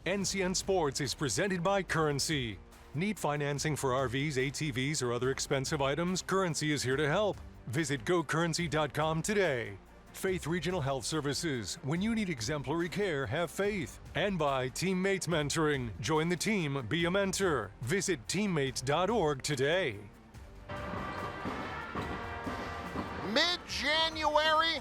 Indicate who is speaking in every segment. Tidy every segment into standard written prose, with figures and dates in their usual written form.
Speaker 1: NCN Sports is presented by Currency. Need financing for RVs, ATVs, or other expensive items? Currency is here to help. Visit GoCurrency.com today. Faith Regional Health Services. When you need exemplary care, have faith. And by Teammates Mentoring. Join the team, be a mentor. Visit teammates.org today.
Speaker 2: Mid-January,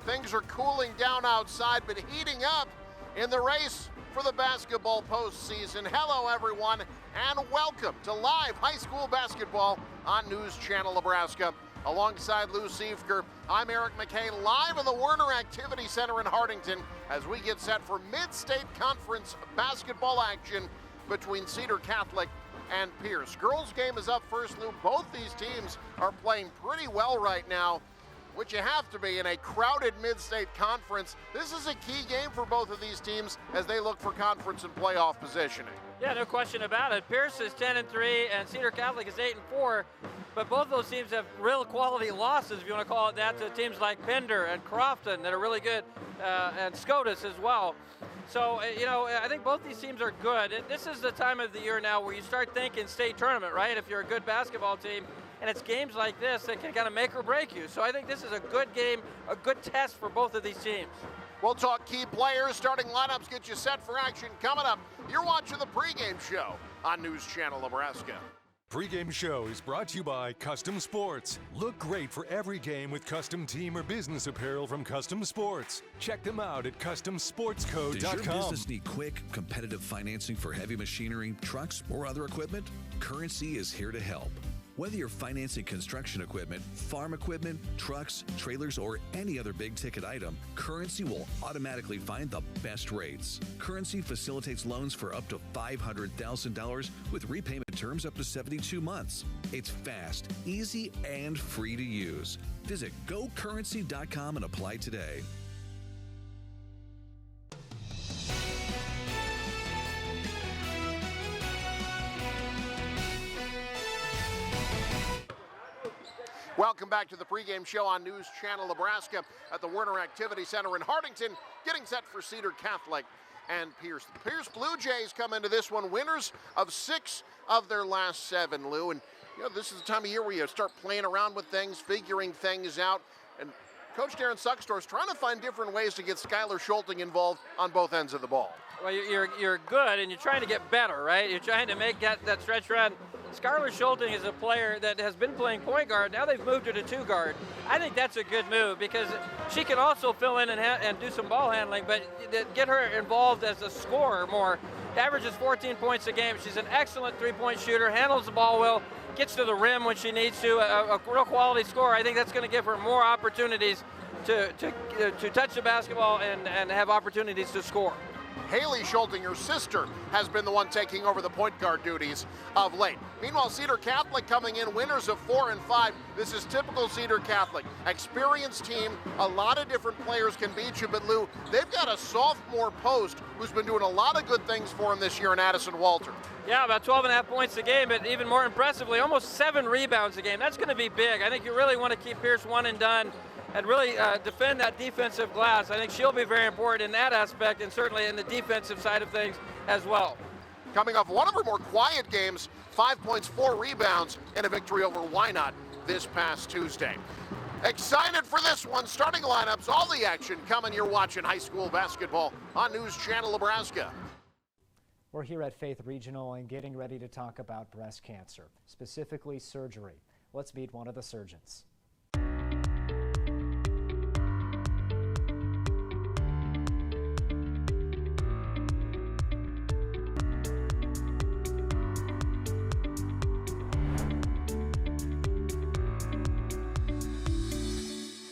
Speaker 2: things are cooling down outside, but heating up in the race for the basketball postseason. Hello, everyone, and welcome to live high school basketball on News Channel Nebraska. Alongside Lou Siefker, I'm Eric McKay, live in the Werner Activity Center in Hardington as we get set for Mid-State Conference basketball action between Cedar Catholic and Pierce. Girls game is up first, Lou. Both these teams are playing pretty well right now, which you have to be in a crowded Mid-State Conference. This is a key game for both of these teams as they look for conference and playoff positioning.
Speaker 3: Yeah, no question about it. Pierce is 10-3 and Cedar Catholic is 8-4, but both those teams have real quality losses, if you want to call it that, to teams like Pender and Crofton that are really good, and SCOTUS as well. So, I think both these teams are good. This is the time of the year now where you start thinking state tournament, right? If you're a good basketball team, and it's games like this that can kind of make or break you. So I think this is a good game, a good test for both of these teams.
Speaker 2: We'll talk key players, starting lineups, get you set for action coming up. You're watching the pregame show on News Channel Nebraska.
Speaker 1: Pregame show is brought to you by Custom Sports. Look great for every game with custom team or business apparel from Custom Sports. Check them out at CustomSportsCo.com.
Speaker 4: Does your business need quick, competitive financing for heavy machinery, trucks, or other equipment? Currency is here to help. Whether you're financing construction equipment, farm equipment, trucks, trailers, or any other big-ticket item, Currency will automatically find the best rates. Currency facilitates loans for up to $500,000 with repayment terms up to 72 months. It's fast, easy, and free to use. Visit GoCurrency.com and apply today.
Speaker 2: Welcome back to the pregame show on News Channel Nebraska at the Werner Activity Center in Hardington, getting set for Cedar Catholic and Pierce. The Pierce Blue Jays come into this one winners of 6 of their last 7, Lou. And, this is the time of year where you start playing around with things, figuring things out. And Coach Darren Suckstor is trying to find different ways to get Skylar Schulting involved on both ends of the ball.
Speaker 3: Well, you're good, and you're trying to get better, right? You're trying to make that stretch run. Skylar Schulting is a player that has been playing point guard. Now they've moved her to 2 guard. I think that's a good move because she can also fill in and do some ball handling, but get her involved as a scorer more. Averages 14 points a game. She's an excellent three-point shooter, handles the ball well, gets to the rim when she needs to, a real quality scorer. I think that's going to give her more opportunities to touch the basketball and have opportunities to score.
Speaker 2: Haley Schulting, her sister, has been the one taking over the point guard duties of late. Meanwhile, Cedar Catholic coming in winners of 4 and 5. This is typical Cedar Catholic. Experienced team, a lot of different players can beat you, but Lou, they've got a sophomore post who's been doing a lot of good things for them this year in Addison Walter.
Speaker 3: Yeah, about 12.5 points a game, but even more impressively, almost 7 rebounds a game. That's going to be big. I think you really want to keep Pierce one and done and really defend that defensive glass. I think she'll be very important in that aspect and certainly in the defensive side of things as well.
Speaker 2: Coming off one of her more quiet games, 5 points, 4 rebounds, and a victory over Wynot this past Tuesday. Excited for this one. Starting lineups, all the action coming. You're watching high school basketball on News Channel Nebraska.
Speaker 5: We're here at Faith Regional and getting ready to talk about breast cancer, specifically surgery. Let's meet one of the surgeons.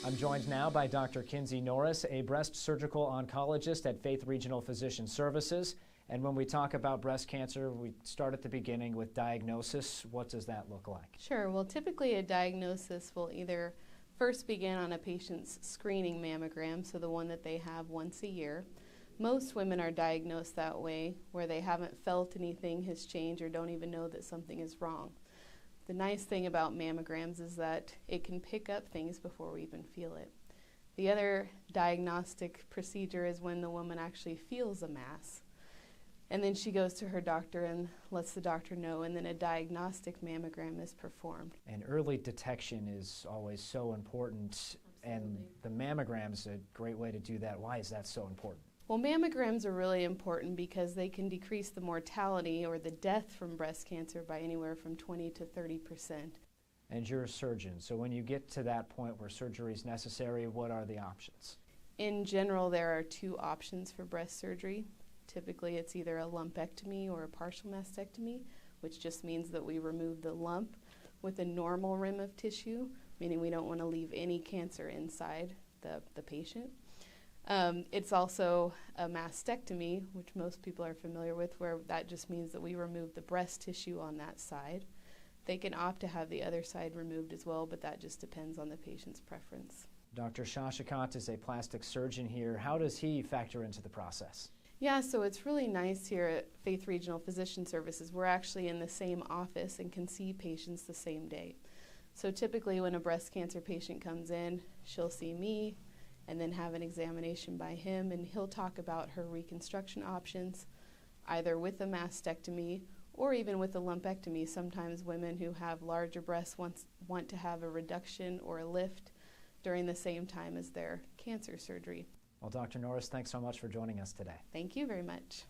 Speaker 5: I'm joined now by Dr. Kinsey Norris, a breast surgical oncologist at Faith Regional Physician Services. And when we talk about breast cancer, we start at the beginning with diagnosis. What does that look like?
Speaker 6: Sure. Well, typically a diagnosis will either first begin on a patient's screening mammogram, so the one that they have once a year. Most women are diagnosed that way, where they haven't felt anything has changed or don't even know that something is wrong. The nice thing about mammograms is that it can pick up things before we even feel it. The other diagnostic procedure is when the woman actually feels a mass. And then she goes to her doctor and lets the doctor know, and then a diagnostic mammogram is performed.
Speaker 5: And early detection is always so important, and the mammogram is a great way to do that. Why is that so important?
Speaker 6: Well, mammograms are really important because they can decrease the mortality or the death from breast cancer by anywhere from 20 to 30%.
Speaker 5: And you're a surgeon, so when you get to that point where surgery is necessary, what are the options?
Speaker 6: In general, there are 2 options for breast surgery. Typically, it's either a lumpectomy or a partial mastectomy, which just means that we remove the lump with a normal rim of tissue, meaning we don't want to leave any cancer inside the patient. It's also a mastectomy, which most people are familiar with, where that just means that we remove the breast tissue on that side. They can opt to have the other side removed as well, but that just depends on the patient's preference.
Speaker 5: Dr. Shashikant is a plastic surgeon here. How does he factor into the process?
Speaker 6: Yeah, so it's really nice here at Faith Regional Physician Services. We're actually in the same office and can see patients the same day. So typically when a breast cancer patient comes in, she'll see me and then have an examination by him, and he'll talk about her reconstruction options, either with a mastectomy or even with a lumpectomy. Sometimes women who have larger breasts want to have a reduction or a lift during the same time as their cancer surgery.
Speaker 5: Well, Dr. Norris, thanks so much for joining us today.
Speaker 6: Thank you very much.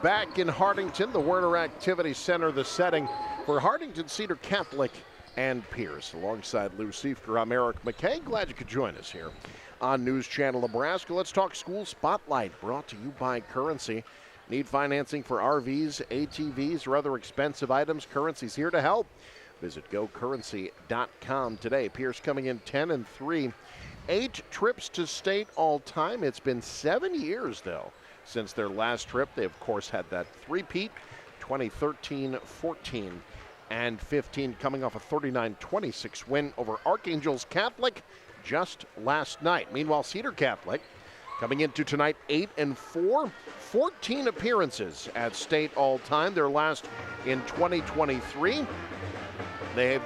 Speaker 2: Back in Hartington, the Werner Activity Center, the setting for Hartington Cedar Catholic and Pierce. Alongside Lou Siefker, I'm Eric McKay. Glad you could join us here on News Channel Nebraska. Let's talk School Spotlight, brought to you by Currency. Need financing for RVs, ATVs, or other expensive items? Currency's here to help. Visit gocurrency.com today. Pierce coming in 10-3. 8 trips to state all time. It's been 7 years, though, since their last trip. They, of course, had that three-peat, 2013, 14, and 15, coming off a 39-26 win over Archangels Catholic just last night. Meanwhile, Cedar Catholic coming into tonight 8-4, 14 appearances at state all time, their last in 2023. They have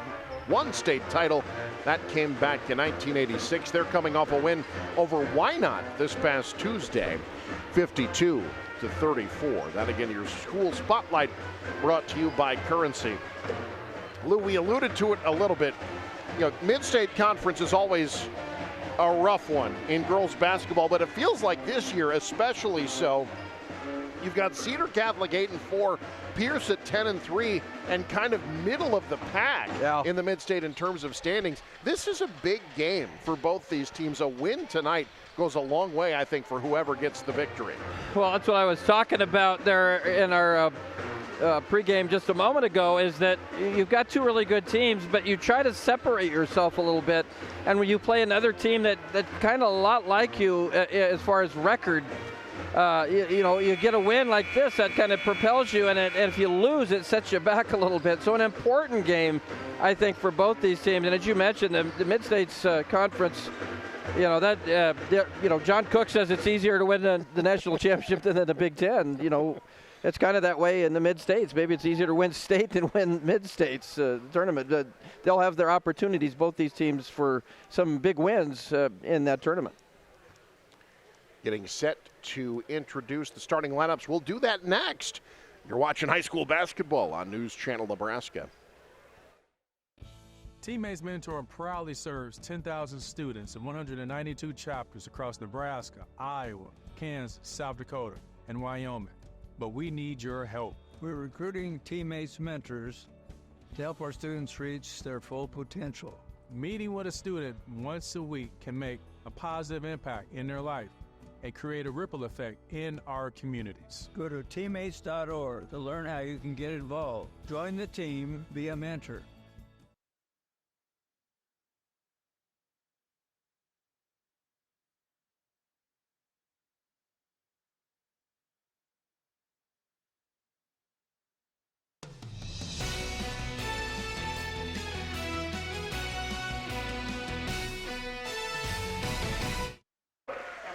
Speaker 2: one state title that came back in 1986. They're coming off a win over Wynot this past Tuesday, 52-34. That again, your School Spotlight, brought to you by Currency. Lou, we alluded to it a little bit. You know, Mid-State Conference is always a rough one in girls basketball, but it feels like this year especially so. You've got Cedar Catholic 8-4, Pierce at 10-3, and kind of middle of the pack in the Mid-State in terms of standings. This is a big game for both these teams. A win tonight goes a long way, I think, for whoever gets the victory.
Speaker 3: Well, that's what I was talking about there in our pregame just a moment ago, is that you've got 2 really good teams, but you try to separate yourself a little bit. And when you play another team that kind of a lot like you as far as record, you get a win like this, that kind of propels you, and if you lose, it sets you back a little bit. So an important game, I think, for both these teams. And as you mentioned, the Mid-States Conference, John Cook says it's easier to win the national championship than the Big Ten. It's kind of that way in the Mid-States. Maybe it's easier to win state than win Mid-States tournament. They'll have their opportunities, both these teams, for some big wins in that tournament.
Speaker 2: Getting set to introduce the starting lineups. We'll do that next. You're watching high school basketball on News Channel Nebraska.
Speaker 7: Teammates Mentor proudly serves 10,000 students in 192 chapters across Nebraska, Iowa, Kansas, South Dakota, and Wyoming. But we need your help.
Speaker 8: We're recruiting Teammates Mentors to help our students reach their full potential.
Speaker 7: Meeting with a student once a week can make a positive impact in their life and create a ripple effect in our communities.
Speaker 8: Go to teammates.org to learn how you can get involved. Join the team, be a mentor.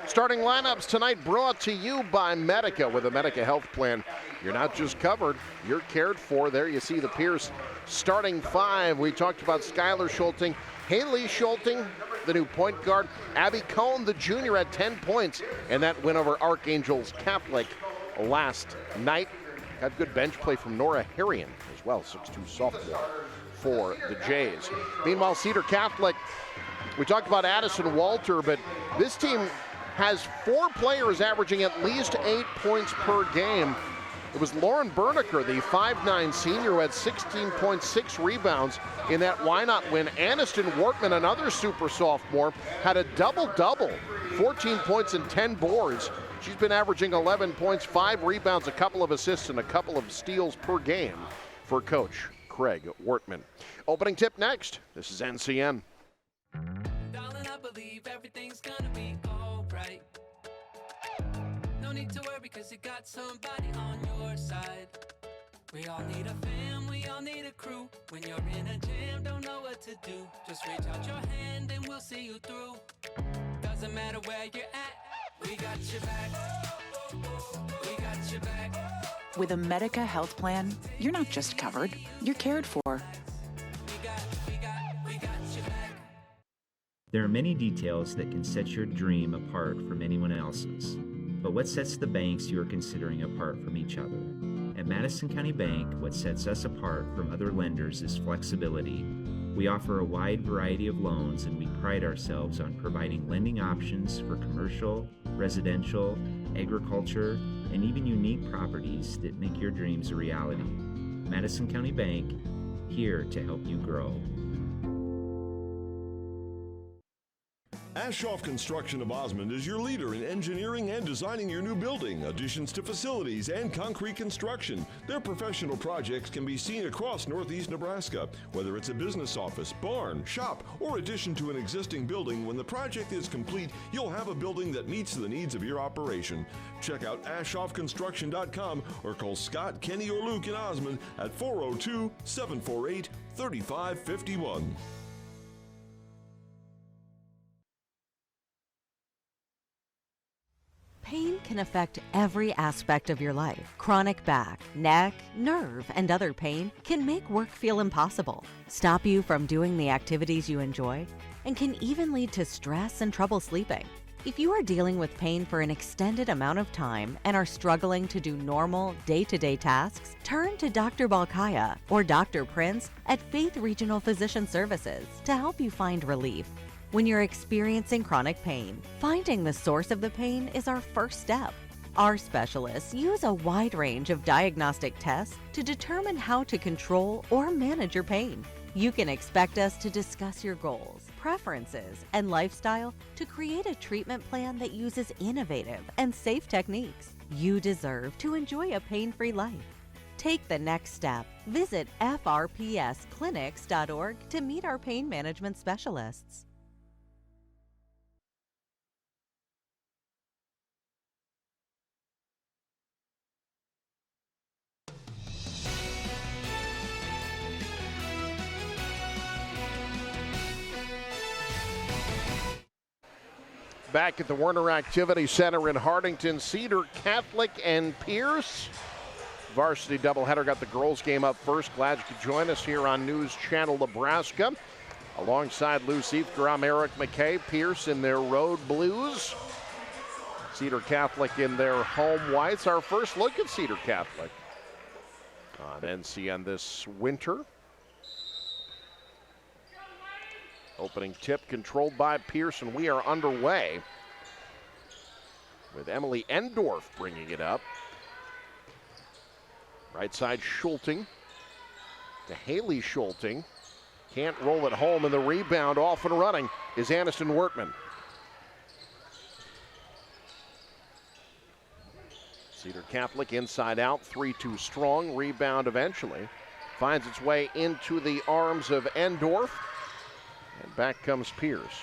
Speaker 2: Starting lineups tonight brought to you by Medica. With a Medica health plan, You're not just covered, you're cared for. There you see the Pierce starting five. We talked about Skylar Schulting, Haley Schulting, the new point guard, Abby Cohn, the junior, at 10 points, and that win over Archangels Catholic last night. Had good bench play from Nora Harrion as well, 6'2" sophomore for the Jays. Meanwhile, Cedar Catholic, we talked about Addison Walter, but this team has 4 players averaging at least 8 points per game. It was Lauren Berniker, the 5'9" senior, who had 16.6 rebounds in that Why Not win. Aniston Wortman, another super sophomore, had a double-double, 14 points and 10 boards. She's been averaging 11 points, 5 rebounds, a couple of assists, and a couple of steals per game for Coach Craig Wortman. Opening tip next. This is NCN.
Speaker 9: Darling, I believe everything's gonna be all right. No need to worry because you got somebody on your side. We all need a fam, we all need a crew. When you're in a jam, don't know what to do. Just reach out your hand and we'll see you through. Doesn't matter where you're at, we got your back. We got your back.
Speaker 10: With a Medica health plan, you're not just covered, you're cared for.
Speaker 9: We got your back.
Speaker 11: There are many details that can set your dream apart from anyone else's. But what sets the banks you are considering apart from each other? At Madison County Bank, what sets us apart from other lenders is flexibility. We offer a wide variety of loans, and we pride ourselves on providing lending options for commercial, residential, agriculture, and even unique properties that make your dreams a reality. Madison County Bank, here to help you grow.
Speaker 12: Ashoff Construction of Osmond is your leader in engineering and designing your new building, additions to facilities, and concrete construction. Their professional projects can be seen across northeast Nebraska. Whether it's a business office, barn, shop, or addition to an existing building, when the project is complete, you'll have a building that meets the needs of your operation. Check out ashoffconstruction.com or call Scott, Kenny, or Luke in Osmond at 402-748-3551.
Speaker 13: Pain can affect every aspect of your life. Chronic back, neck, nerve, and other pain can make work feel impossible, stop you from doing the activities you enjoy, and can even lead to stress and trouble sleeping. If you are dealing with pain for an extended amount of time and are struggling to do normal day-to-day tasks, turn to Dr. Balkaya or Dr. Prince at Faith Regional Physician Services to help you find relief. When you're experiencing chronic pain, finding the source of the pain is our first step. Our specialists use a wide range of diagnostic tests to determine how to control or manage your pain. You can expect us to discuss your goals, preferences, and lifestyle to create a treatment plan that uses innovative and safe techniques. You deserve to enjoy a pain-free life. Take the next step. Visit frpsclinics.org to meet our pain management specialists.
Speaker 2: Back at the Werner Activity Center in Hardington, Cedar Catholic and Pierce. Varsity doubleheader got the girls game up first. Glad you could join us here on News Channel Nebraska. Alongside Lou Seifker, I'm Eric McKay. Pierce in their road blues. Cedar Catholic in their home whites. Our first look at Cedar Catholic on NCN this winter. Opening tip controlled by Pierce, and we are underway with Emily Endorf bringing it up. Right side Schulting to Haley Schulting. Can't roll it home, and the rebound off and running is Aniston Wortman. Cedar Catholic inside out, 3-2 strong. Rebound eventually finds its way into the arms of Endorf. And back comes Pierce.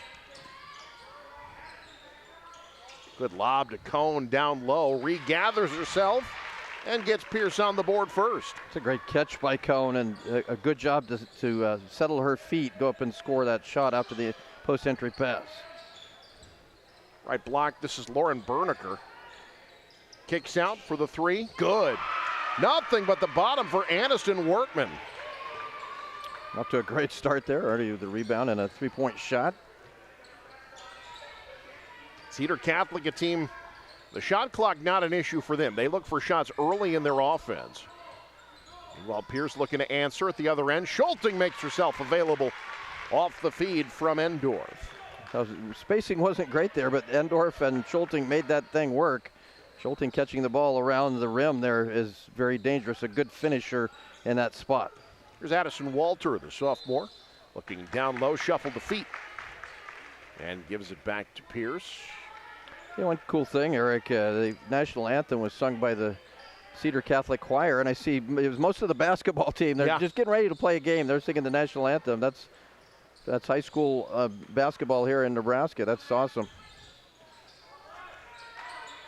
Speaker 2: Good lob to Cohn down low. Regathers herself and gets Pierce on the board first.
Speaker 14: It's a great catch by Cohn, and a good job to settle her feet, go up and score that shot after the post-entry pass.
Speaker 2: Right block, this is Lauren Berniker. Kicks out for the three. Good. Nothing but the bottom for Aniston Workman.
Speaker 14: Up to a great start there. Already with the rebound and a three-point shot.
Speaker 2: Cedar Catholic, a team, the shot clock not an issue for them. They look for shots early in their offense. Meanwhile, Pierce looking to answer at the other end. Schulting makes herself available off the feed from Endorf.
Speaker 14: Spacing wasn't great there, but Endorf and Schulting made that thing work. Schulting catching the ball around the rim there is very dangerous. A good finisher in that spot.
Speaker 2: Here's Addison Walter, the sophomore, looking down low, shuffled the feet, and gives it back to Pierce.
Speaker 14: Yeah, one cool thing, Eric, the national anthem was sung by the Cedar Catholic Choir, and I see it was most of the basketball team. They're just getting ready to play a game. They're singing the national anthem. That's high school basketball here in Nebraska. That's awesome.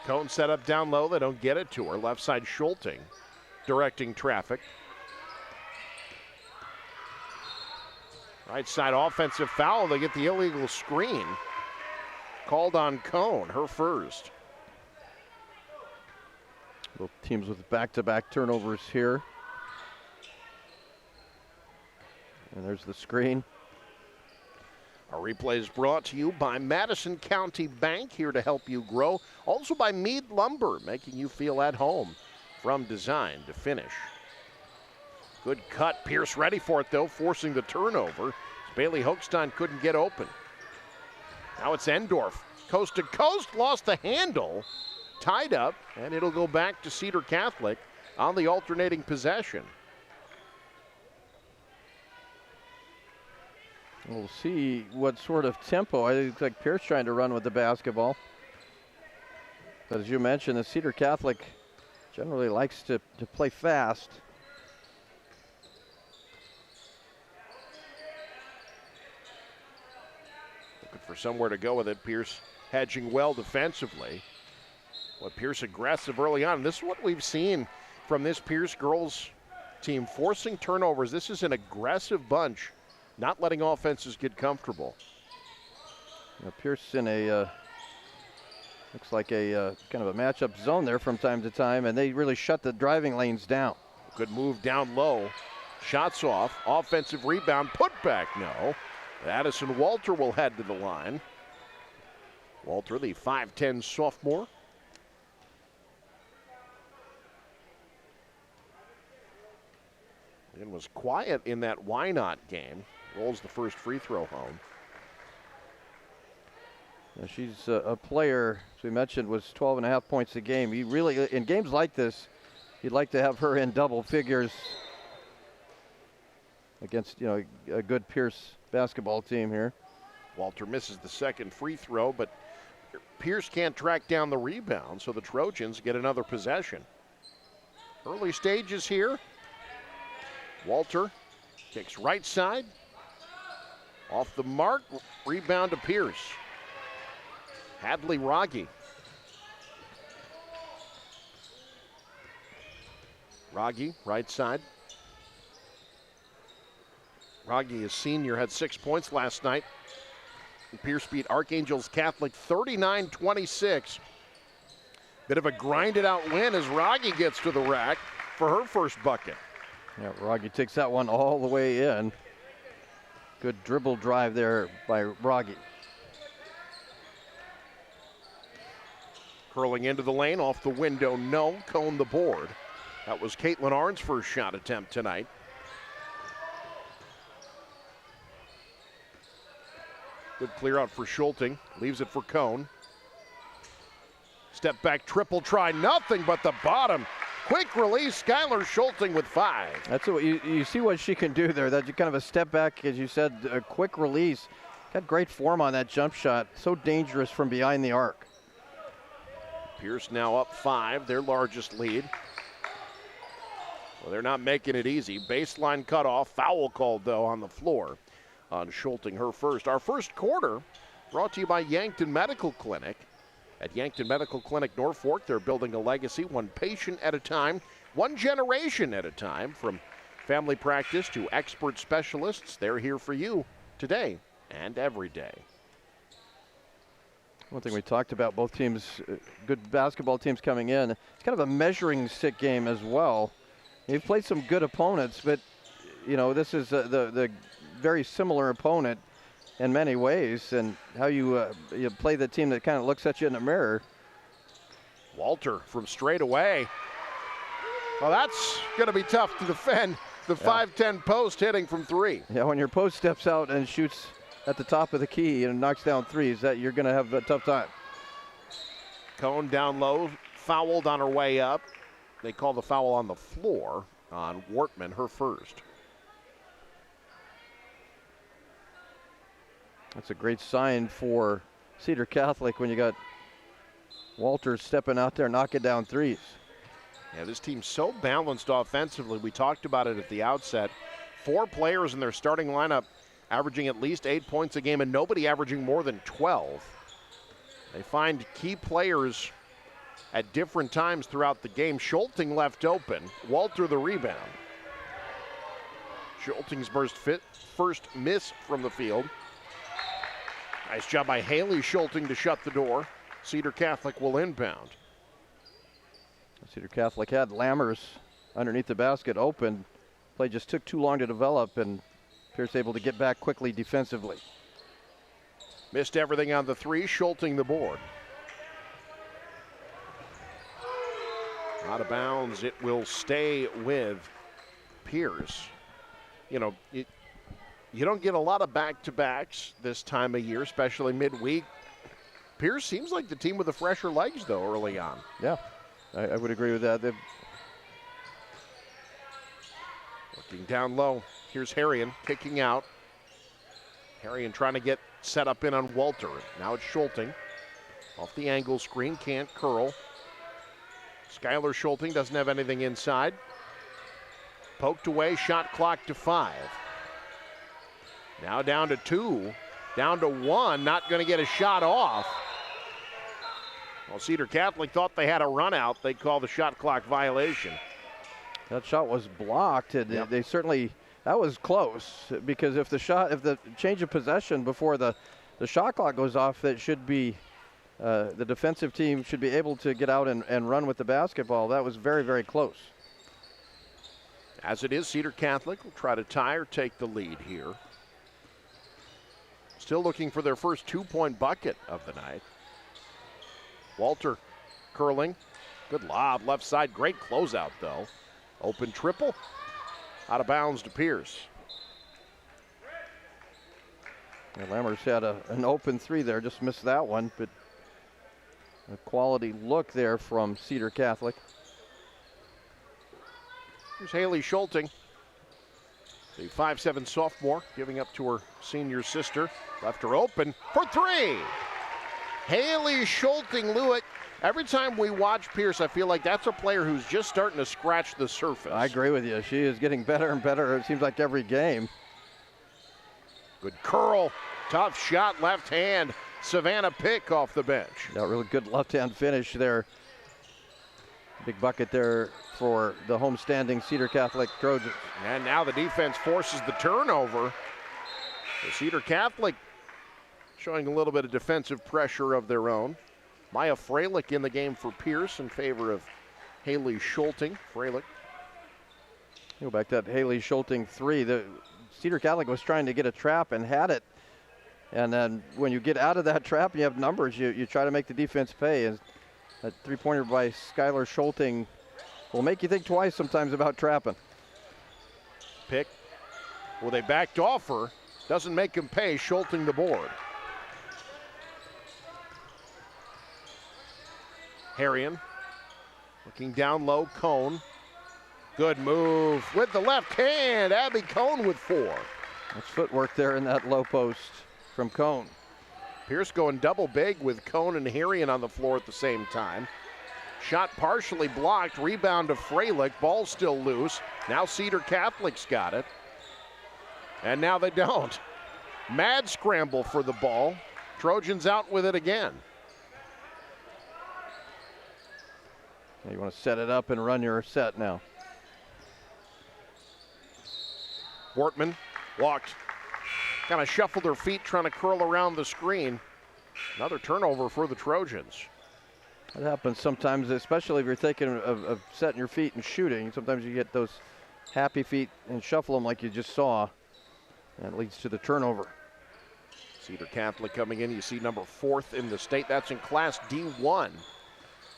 Speaker 2: Cone set up down low. They don't get it to her. Left side Schulting directing traffic. Right side offensive foul. They get the illegal screen. Called on Cone, her first.
Speaker 14: Both teams with back-to-back turnovers here. And there's the screen.
Speaker 2: Our replay is brought to you by Madison County Bank, here to help you grow. Also by Meade Lumber, making you feel at home from design to finish. Good cut. Pierce ready for it, though, forcing the turnover. Bailey Hochstein couldn't get open. Now it's Endorf. Coast to coast, lost the handle. Tied up, and it'll go back to Cedar Catholic on the alternating possession.
Speaker 14: We'll see what sort of tempo. I think it's like Pierce trying to run with the basketball. But as you mentioned, the Cedar Catholic generally likes to play fast.
Speaker 2: Looking for somewhere to go with it. Pierce hedging well defensively. Well, Pierce aggressive early on. This is what we've seen from this Pierce girls team, forcing turnovers. This is an aggressive bunch, not letting offenses get comfortable.
Speaker 14: Now Pierce in a looks like a kind of a matchup zone there from time to time, and they really shut the driving lanes down.
Speaker 2: Good move down low. Shots off. Offensive rebound. Put back. No. Addison Walter will head to the line. Walter, the 5'10 sophomore. And was quiet in that Why Not game. Rolls the first free throw home.
Speaker 14: Now she's a player, as we mentioned, was 12.5 points a game. You really, in games like this, you'd like to have her in double figures against, a good Pierce basketball team here.
Speaker 2: Walter misses the second free throw, but Pierce can't track down the rebound, so the Trojans get another possession. Early stages here. Walter kicks right side. Off the mark, rebound to Pierce. Hadley Rogge. Rogge, right side. Rogge, is senior, had 6 points last night. And Pierce beat Archangels Catholic 39-26. Bit of a grinded out win as Rogge gets to the rack for her first bucket.
Speaker 14: Yeah, Rogge takes that one all the way in. Good dribble drive there by Rogge.
Speaker 2: Curling into the lane, off the window, no. Cone the board. That was Caitlin Arn's first shot attempt tonight. Good clear out for Schulting. Leaves it for Cone. Step back triple try, nothing but the bottom. Quick release, Skylar Schulting with 5.
Speaker 14: That's what you see what she can do there. That's kind of a step back, as you said, a quick release. Got great form on that jump shot. So dangerous from behind the arc.
Speaker 2: Pierce now up 5, their largest lead. Well, they're not making it easy. Baseline cutoff, foul called though on the floor on Schulting, her first. Our first quarter brought to you by Yankton Medical Clinic. At Yankton Medical Clinic Norfolk, they're building a legacy one patient at a time, one generation at a time. From family practice to expert specialists, they're here for you today and every day.
Speaker 14: One thing we talked about, both teams, good basketball teams coming in. It's kind of a measuring stick game as well. They've played some good opponents, but, you know, this is the very similar opponent in many ways, and how you play the team that kind of looks at you in the mirror.
Speaker 2: Walter from straight away. Well, that's going to be tough to defend. The 5'10" post hitting from 3.
Speaker 14: Yeah, when your post steps out and shoots at the top of the key and knocks down threes, that you're going to have a tough time.
Speaker 2: Cone down low, fouled on her way up. They call the foul on the floor on Wortman, her first.
Speaker 14: That's a great sign for Cedar Catholic when you got Walter stepping out there knocking down threes.
Speaker 2: Yeah, this team's so balanced offensively. We talked about it at the outset. 4 players in their starting lineup averaging at least 8 points a game, and nobody averaging more than 12. They find key players at different times throughout the game. Schulting left open. Walter the rebound. Schulting's first miss from the field. Nice job by Haley Schulting to shut the door. Cedar Catholic will inbound.
Speaker 14: Cedar Catholic had Lammers underneath the basket open. Play just took too long to develop, and Pierce able to get back quickly defensively.
Speaker 2: Missed everything on the 3, Schulting the board. Out of bounds, it will stay with Pierce. You know, you don't get a lot of back-to-backs this time of year, especially midweek. Pierce seems like the team with the fresher legs, though, early on.
Speaker 14: Yeah, I would agree with that.
Speaker 2: Looking down low, here's Harrion kicking out. Harrion trying to get set up in on Walter. Now it's Schulting. Off the angle screen, can't curl. Skylar Schulting doesn't have anything inside. Poked away, shot clock to 5. Now down to 2, down to 1, not going to get a shot off. Well, Cedar Catholic thought they had a run out. They call the shot clock violation.
Speaker 14: That shot was blocked, and they certainly, that was close, because if the change of possession before the shot clock goes off, that should be, the defensive team should be able to get out and run with the basketball. That was very, very close.
Speaker 2: As it is, Cedar Catholic will try to tie or take the lead here. Still looking for their first 2-point bucket of the night. Walter curling. Good lob, left side. Great closeout, though. Open triple. Out of bounds to Pierce.
Speaker 14: Yeah, Lammers had an open 3 there, just missed that one, but a quality look there from Cedar Catholic.
Speaker 2: Here's Haley Schulting, the 5'7" sophomore, giving up to her senior sister. Left her open for 3. Haley Schulting, Lewitt. Every time we watch Pierce, I feel like that's a player who's just starting to scratch the surface.
Speaker 14: I agree with you. She is getting better and better, it seems like, every game.
Speaker 2: Good curl. Tough shot, left hand. Savannah Pick off the bench.
Speaker 14: Yeah, really good left-hand finish there. Big bucket there for the homestanding Cedar Catholic Trojans.
Speaker 2: And now the defense forces the turnover. The Cedar Catholic showing a little bit of defensive pressure of their own. Maya Freilich in the game for Pierce in favor of Haley Schulting. Freilich.
Speaker 14: Go back to that Haley Schulting 3. The Cedar Catholic was trying to get a trap and had it. And then when you get out of that trap, you have numbers. You try to make the defense pay. And that 3-pointer by Skylar Schulting will make you think twice sometimes about trapping.
Speaker 2: Pick. Well, they backed off her. Doesn't make him pay. Schulting the board. Harrion looking down low. Cone. Good move with the left hand. Abby Cone with 4.
Speaker 14: That's footwork there in that low post from Cone.
Speaker 2: Pierce going double big with Cone and Harrion on the floor at the same time. Shot partially blocked. Rebound to Freilich. Ball still loose. Now Cedar Catholic's got it. And now they don't. Mad scramble for the ball. Trojans out with it again.
Speaker 14: You want to set it up and run your set now.
Speaker 2: Wortman walked, kind of shuffled her feet trying to curl around the screen. Another turnover for the Trojans.
Speaker 14: That happens sometimes, especially if you're thinking of setting your feet and shooting. Sometimes you get those happy feet and shuffle them like you just saw. And it leads to the turnover.
Speaker 2: Cedar Catholic coming in. You see number 4th in the state. That's in Class D1.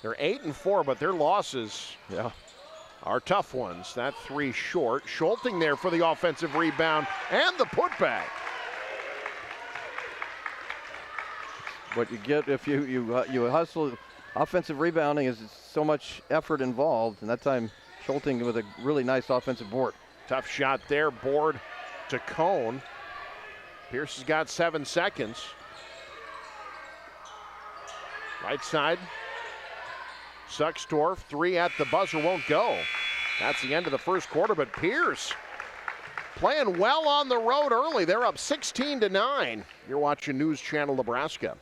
Speaker 2: They're 8-4, but their losses are tough ones. That 3 short. Schulting there for the offensive rebound and the putback.
Speaker 14: What you get if you hustle, offensive rebounding is so much effort involved, and that time Schulting with a really nice offensive board.
Speaker 2: Tough shot there, board to Cone. Pierce has got 7 seconds. Right side. Suckstorf, 3 at the buzzer, won't go. That's the end of the first quarter, but Pierce playing well on the road early. They're up 16-9. You're watching News Channel Nebraska.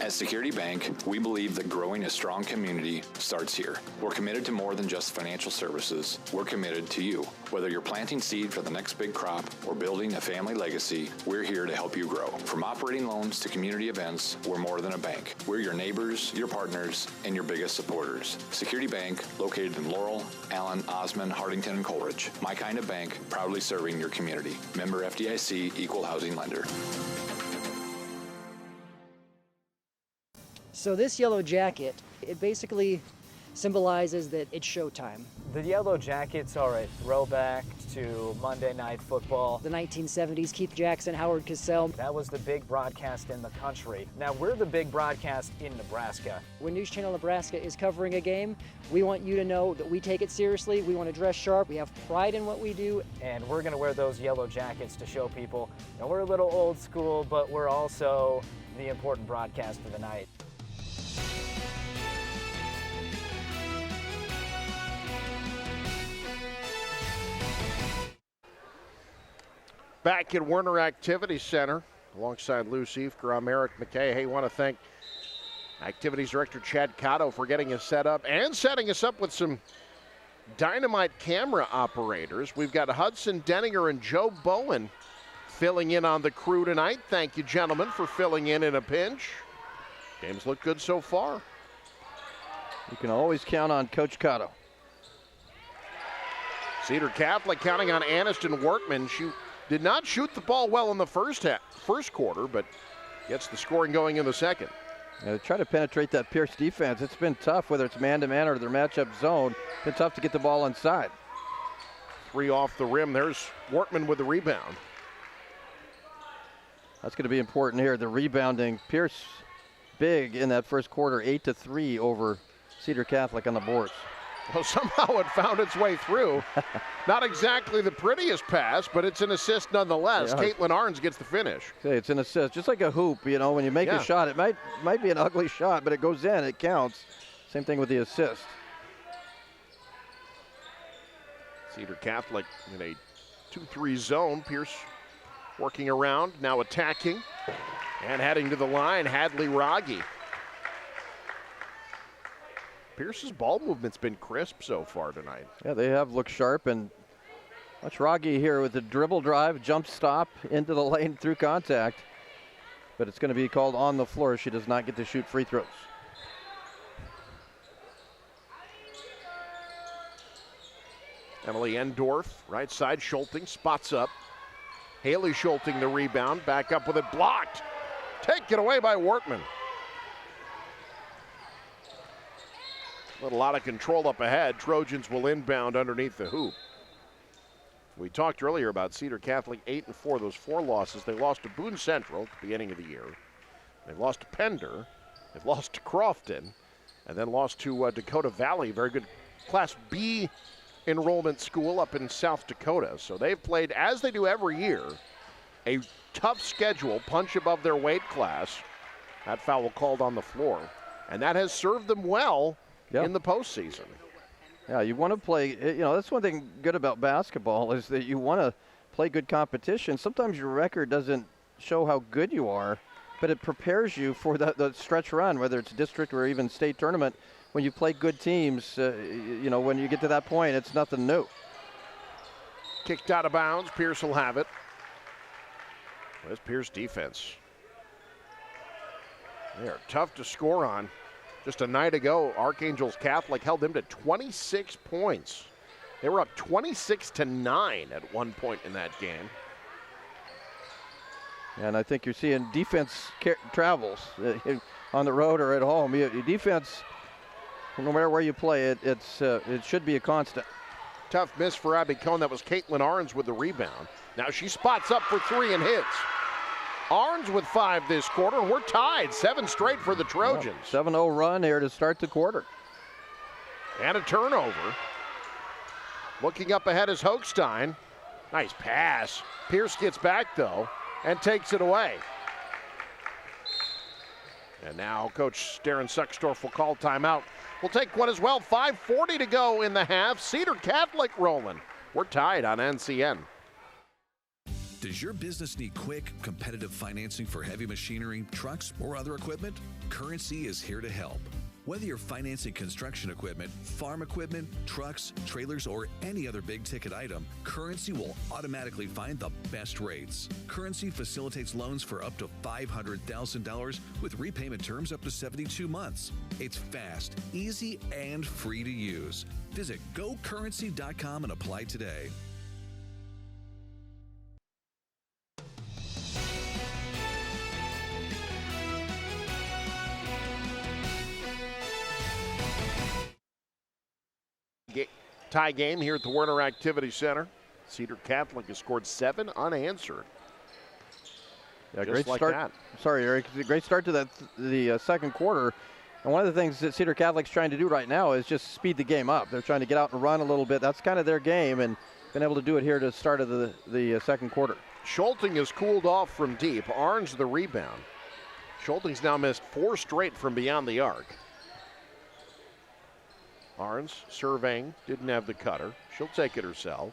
Speaker 15: At Security Bank, we believe that growing a strong community starts here. We're committed to more than just financial services. We're committed to you. Whether you're planting seed for the next big crop or building a family legacy, we're here to help you grow. From operating loans to community events, we're more than a bank. We're your neighbors, your partners, and your biggest supporters. Security Bank, located in Laurel, Allen, Osmond, Hardington, and Coleridge. My kind of bank, proudly serving your community. Member FDIC, Equal Housing Lender.
Speaker 16: So this yellow jacket, it basically symbolizes that it's showtime.
Speaker 5: The yellow jackets are a throwback to Monday Night Football.
Speaker 16: The 1970s, Keith Jackson, Howard Cosell.
Speaker 5: That was the big broadcast in the country. Now we're the big broadcast in Nebraska.
Speaker 16: When News Channel Nebraska is covering a game, we want you to know that we take it seriously. We want to dress sharp. We have pride in what we do.
Speaker 5: And we're going to wear those yellow jackets to show people, you know, we're a little old school, but we're also the important broadcast of the night.
Speaker 2: Back at Werner Activity Center, alongside Lou Siefker, I'm Eric McKay. Hey, want to thank Activities Director Chad Cotto for getting us set up and setting us up with some dynamite camera operators. We've got Hudson Denninger and Joe Bowen filling in on the crew tonight. Thank you, gentlemen, for filling in a pinch. Games look good so far.
Speaker 14: You can always count on Coach Cotto.
Speaker 2: Cedar Catholic counting on Aniston Workman. She did not shoot the ball well in the first quarter, but gets the scoring going in the second.
Speaker 14: Yeah, try to penetrate that Pierce defense. It's been tough, whether it's man-to-man or their matchup zone. It's been tough to get the ball inside.
Speaker 2: 3 off the rim. There's Workman with the rebound.
Speaker 14: That's going to be important here, the rebounding. Pierce big in that first quarter, 8-3 over Cedar Catholic on the boards.
Speaker 2: Well, somehow it found its way through. Not exactly the prettiest pass, but it's an assist nonetheless.
Speaker 14: Yeah.
Speaker 2: Caitlin Arns gets the finish.
Speaker 14: Okay, it's an assist, just like a hoop. You know, when you make a shot, it might be an ugly shot, but it goes in, it counts. Same thing with the assist.
Speaker 2: Cedar Catholic in a 2-3 zone. Pierce working around, now attacking, and heading to the line, Hadley Rogge. Pierce's ball movement's been crisp so far tonight.
Speaker 14: Yeah, they have looked sharp, and watch Rogge here with the dribble drive, jump stop into the lane through contact. But it's going to be called on the floor. She does not get to shoot free throws.
Speaker 2: Emily Endorf, right side, Schulting, spots up. Haley Schulting the rebound, back up with it, blocked. Taken away by Workman. A lot of control up ahead. Trojans will inbound underneath the hoop. We talked earlier about Cedar Catholic 8-4. Those 4 losses. They lost to Boone Central at the beginning of the year. They've lost to Pender. They've lost to Crofton. And then lost to Dakota Valley. Very good Class B enrollment school up in South Dakota. So they've played, as they do every year, a tough schedule, punch above their weight class. That foul called on the floor. And that has served them well in the postseason.
Speaker 14: Yeah, you want to play, you know, that's one thing good about basketball is that you want to play good competition. Sometimes your record doesn't show how good you are, but it prepares you for the stretch run, whether it's district or even state tournament. When you play good teams, you know, when you get to that point, it's nothing new.
Speaker 2: Kicked out of bounds. Pierce will have it. Where's Pierce defense? They are tough to score on. Just a night ago, Archangels Catholic held them to 26 points. They were up 26-9 at one point in that game.
Speaker 14: And I think you're seeing defense travels on the road or at home. Your defense, no matter where you play it, it should be a constant.
Speaker 2: Tough miss for Abby Cohn. That was Caitlin Arns with the rebound. Now she spots up for three and hits. Arns with 5 this quarter, and we're tied. 7 straight for the Trojans.
Speaker 14: 7-0 run here to start the quarter.
Speaker 2: And a turnover. Looking up ahead is Hochstein. Nice pass. Pierce gets back, though, and takes it away. And now Coach Darren Suckstorf will call timeout. We'll take one as well. 5:40 to go in the half. Cedar Catholic rolling. We're tied on NCN.
Speaker 4: Does your business need quick, competitive financing for heavy machinery, trucks, or other equipment? Currency is here to help. Whether you're financing construction equipment, farm equipment, trucks, trailers, or any other big-ticket item, Currency will automatically find the best rates. Currency facilitates loans for up to $500,000 with repayment terms up to 72 months. It's fast, easy, and free to use. Visit GoCurrency.com and apply today.
Speaker 2: Tie game here at the Werner Activity Center. Cedar Catholic has scored 7 unanswered.
Speaker 14: Yeah,
Speaker 2: just
Speaker 14: great
Speaker 2: like
Speaker 14: start.
Speaker 2: That.
Speaker 14: Sorry, Eric. Great start to the second quarter. And one of the things that Cedar Catholic's trying to do right now is just speed the game up. They're trying to get out and run a little bit. That's kind of their game, and been able to do it here to the start of the second quarter.
Speaker 2: Schulting has cooled off from deep. Arns the rebound. Schulting's now missed 4 straight from beyond the arc. Arns surveying, didn't have the cutter. She'll take it herself.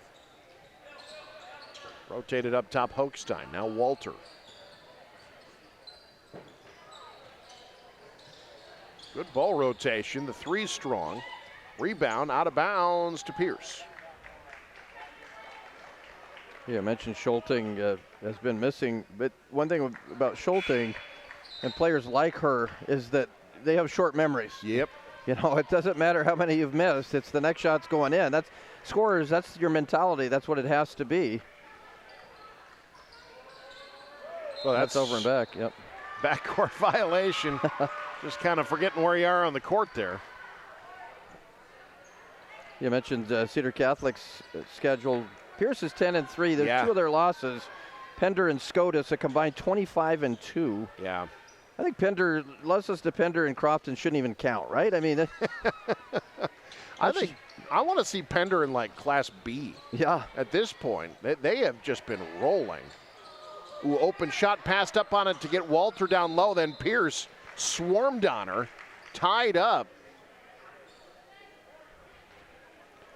Speaker 2: Rotated up top, Hochstein. Now Walter. Good ball rotation. The 3's strong. Rebound out of bounds to Pierce.
Speaker 14: Yeah, I mentioned Schulting has been missing. But one thing about Schulting and players like her is that they have short memories.
Speaker 2: Yep.
Speaker 14: You know, it doesn't matter how many you've missed. It's the next shot's going in. That's scorers. That's your mentality. That's what it has to be.
Speaker 2: Well,
Speaker 14: that's over and back. Yep.
Speaker 2: Backcourt violation. Just kind of forgetting where you are on the court there.
Speaker 14: You mentioned Cedar Catholic's schedule. Pierce is 10-3. There's 2 of their losses. Pender and Scotus, a combined 25-2.
Speaker 2: Yeah.
Speaker 14: I think Pender, losses to Pender and Crofton shouldn't even count, right? I mean,
Speaker 2: I want to see Pender in like Class B.
Speaker 14: Yeah.
Speaker 2: At this point, they have just been rolling. Ooh, open shot passed up on it to get Walter down low. Then Pierce swarmed on her, tied up.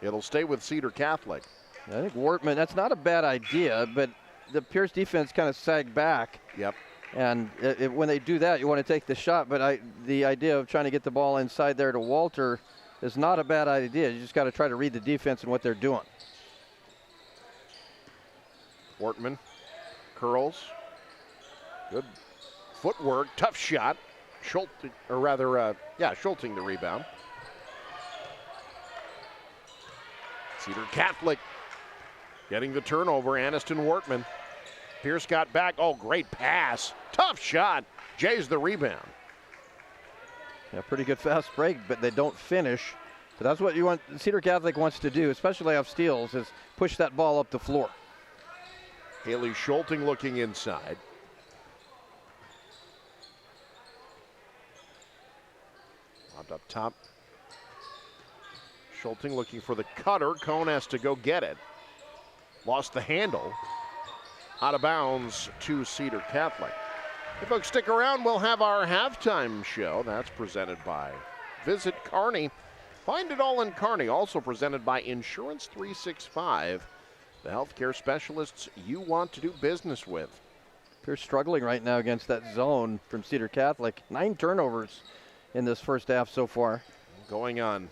Speaker 2: It'll stay with Cedar Catholic.
Speaker 14: I think Wortman, that's not a bad idea, but the Pierce defense kind of sagged back.
Speaker 2: Yep.
Speaker 14: And when they do that, you want to take the shot. But the idea of trying to get the ball inside there to Walter is not a bad idea. You just got to try to read the defense and what they're doing.
Speaker 2: Wortman curls. Good footwork. Tough shot. Schulting the rebound. Cedar Catholic getting the turnover. Aniston Wortman. Pierce got back. Oh, great pass. Tough shot. Jay's the rebound.
Speaker 14: Yeah, pretty good fast break, but they don't finish. So that's what you want. Cedar Catholic wants to do, especially off steals, is push that ball up the floor.
Speaker 2: Haley Schulting looking inside. Lobbed up top. Schulting looking for the cutter. Cohn has to go get it. Lost the handle. Out of bounds to Cedar Catholic. Hey folks, stick around. We'll have our halftime show. That's presented by Visit Kearney. Find it all in Kearney. Also presented by Insurance 365, the healthcare specialists you want to do business with.
Speaker 14: They're struggling right now against that zone from Cedar Catholic. 9 turnovers in this first half so far.
Speaker 2: Going on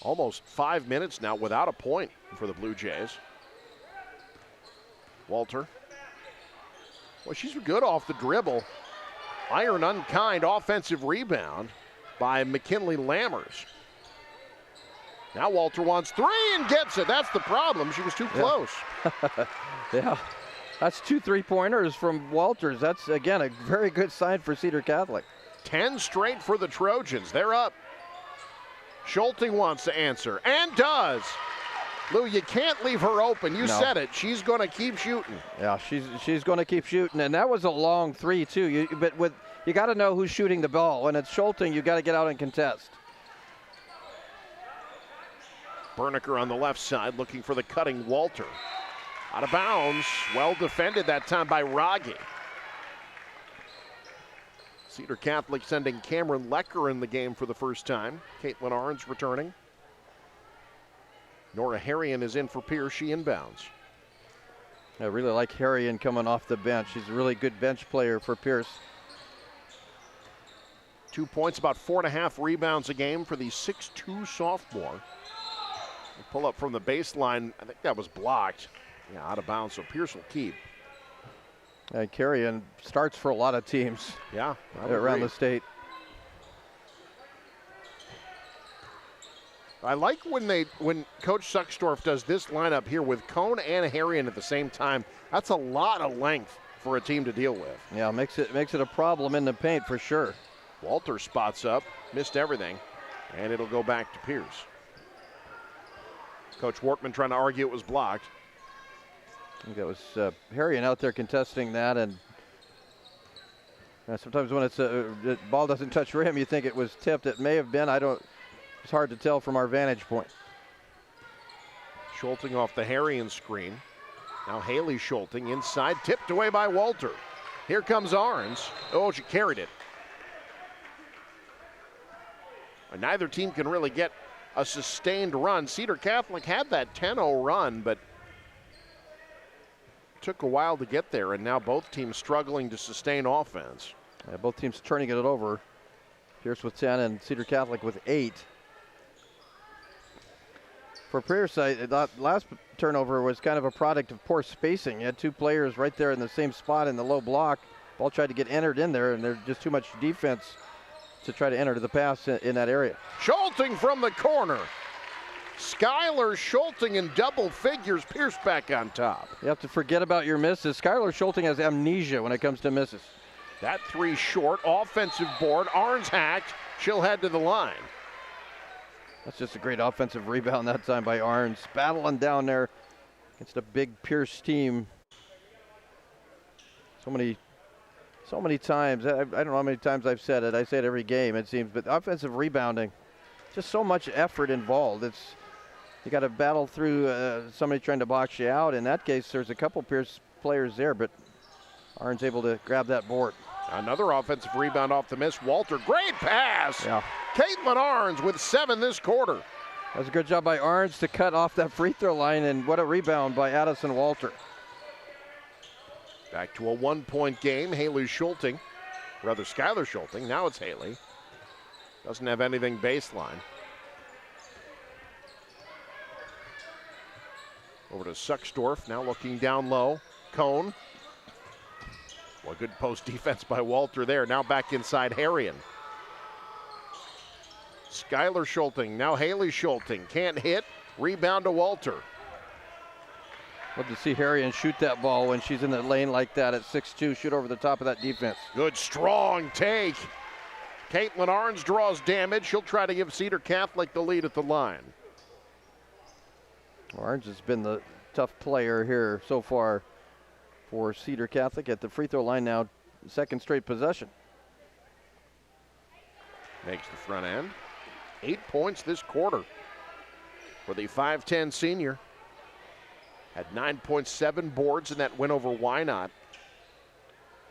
Speaker 2: almost 5 minutes now without a point for the Blue Jays. Walter. Well, she's good off the dribble. Iron Unkind offensive rebound. by McKinley Lammers. Now Walter wants three and gets it. That's the problem. She was too close.
Speaker 14: Yeah, that's 2 3-pointers from Walters. That's, again, a very good sign for Cedar Catholic.
Speaker 2: 10 straight for the Trojans. They're up. Schulte wants to answer, and does. Lou, you can't leave her open. You said it. She's going to keep shooting.
Speaker 14: Yeah, she's going to keep shooting, and that was a long three, too. You got to know who's shooting the ball. When it's Schulte, you got to get out and contest.
Speaker 2: Berniker on the left side looking for the cutting Walter. Out of bounds. Well defended that time by Raggi. Cedar Catholic sending Cameron Lecker in the game for the first time. Caitlin Arns returning. Nora Harrion is in for Pierce. She inbounds.
Speaker 14: I really like Harrion coming off the bench. She's a really good bench player for Pierce.
Speaker 2: 2 points, about 4.5 rebounds a game for the 6'2 sophomore. Pull up from the baseline. I think that was blocked. Yeah, out of bounds, so Pierce will keep.
Speaker 14: And Carrion starts for a lot of teams.
Speaker 2: Yeah,
Speaker 14: around the state.
Speaker 2: I like when Coach Suckstorf does this lineup here with Cone and Harrion at the same time. That's a lot of length for a team to deal with.
Speaker 14: Yeah, makes it a problem in the paint for sure.
Speaker 2: Walter spots up, missed everything, and it'll go back to Pierce. Coach Wortman trying to argue it was blocked.
Speaker 14: I think that was Harrion out there contesting that, and sometimes when the ball doesn't touch rim, you think it was tipped. It may have been. It's hard to tell from our vantage point.
Speaker 2: Schulting off the Harrion screen. Now Haley Schulting inside, tipped away by Walter. Here comes Arns. Oh, she carried it. And neither team can really get a sustained run. Cedar Catholic had that 10-0 run, but took a while to get there, and now both teams struggling to sustain offense.
Speaker 14: Yeah, both teams turning it over. Pierce with 10 and Cedar Catholic with 8. For Pierce, that last turnover was kind of a product of poor spacing. You had two players right there in the same spot in the low block. Ball tried to get entered in there, and there's just too much defense to try to enter the pass in that area.
Speaker 2: Schulting from the corner. Skylar Schulting in double figures. Pierce back on top.
Speaker 14: You have to forget about your misses. Skylar Schulting has amnesia when it comes to misses.
Speaker 2: That three short. Offensive board. Arns hacked. She'll head to the line.
Speaker 14: That's just a great offensive rebound that time by Arns. Battling down there against a big Pierce team. So many times. I don't know how many times I've said it. I say it every game, it seems. But offensive rebounding, just so much effort involved. You got to battle through somebody trying to box you out. In that case, there's a couple Pierce players there, but Arns able to grab that board.
Speaker 2: Another offensive rebound off the miss. Walter, great pass.
Speaker 14: Yeah.
Speaker 2: Caitlin Arns with 7 this quarter.
Speaker 14: That was a good job by Arns to cut off that free throw line, and what a rebound by Addison Walter.
Speaker 2: Back to a 1-point game. Haley Schulting, rather Skylar Schulting. Now it's Haley. Doesn't have anything baseline. Over to Suckstorf, now looking down low. Cone. Well, good post defense by Walter there. Now back inside Harrion. Skylar Schulting, now Haley Schulting. Can't hit. Rebound to Walter.
Speaker 14: Love to see Harrion shoot that ball when she's in the lane like that at 6'2", shoot over the top of that defense.
Speaker 2: Good strong take. Caitlin Arns draws damage. She'll try to give Cedar Catholic the lead at the line.
Speaker 14: Arns has been the tough player here so far for Cedar Catholic at the free throw line now, second straight possession.
Speaker 2: Makes the front end. 8 points this quarter for the 5'10 senior. Had 9.7 boards in that win over Wynot.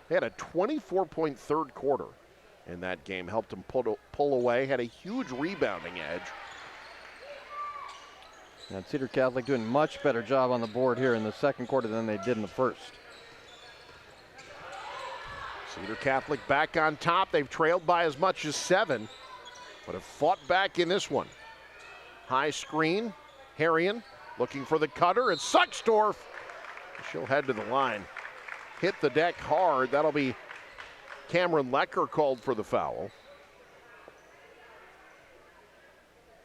Speaker 2: They had a 24-point third quarter in that game. Helped them pull away. Had a huge rebounding edge.
Speaker 14: And Cedar Catholic doing much better job on the board here in the second quarter than they did in the first.
Speaker 2: Cedar Catholic back on top. They've trailed by as much as 7, but have fought back in this one. High screen. Harrion looking for the cutter. It's Suckstorf. She'll head to the line. Hit the deck hard. That'll be Cameron Lecker called for the foul.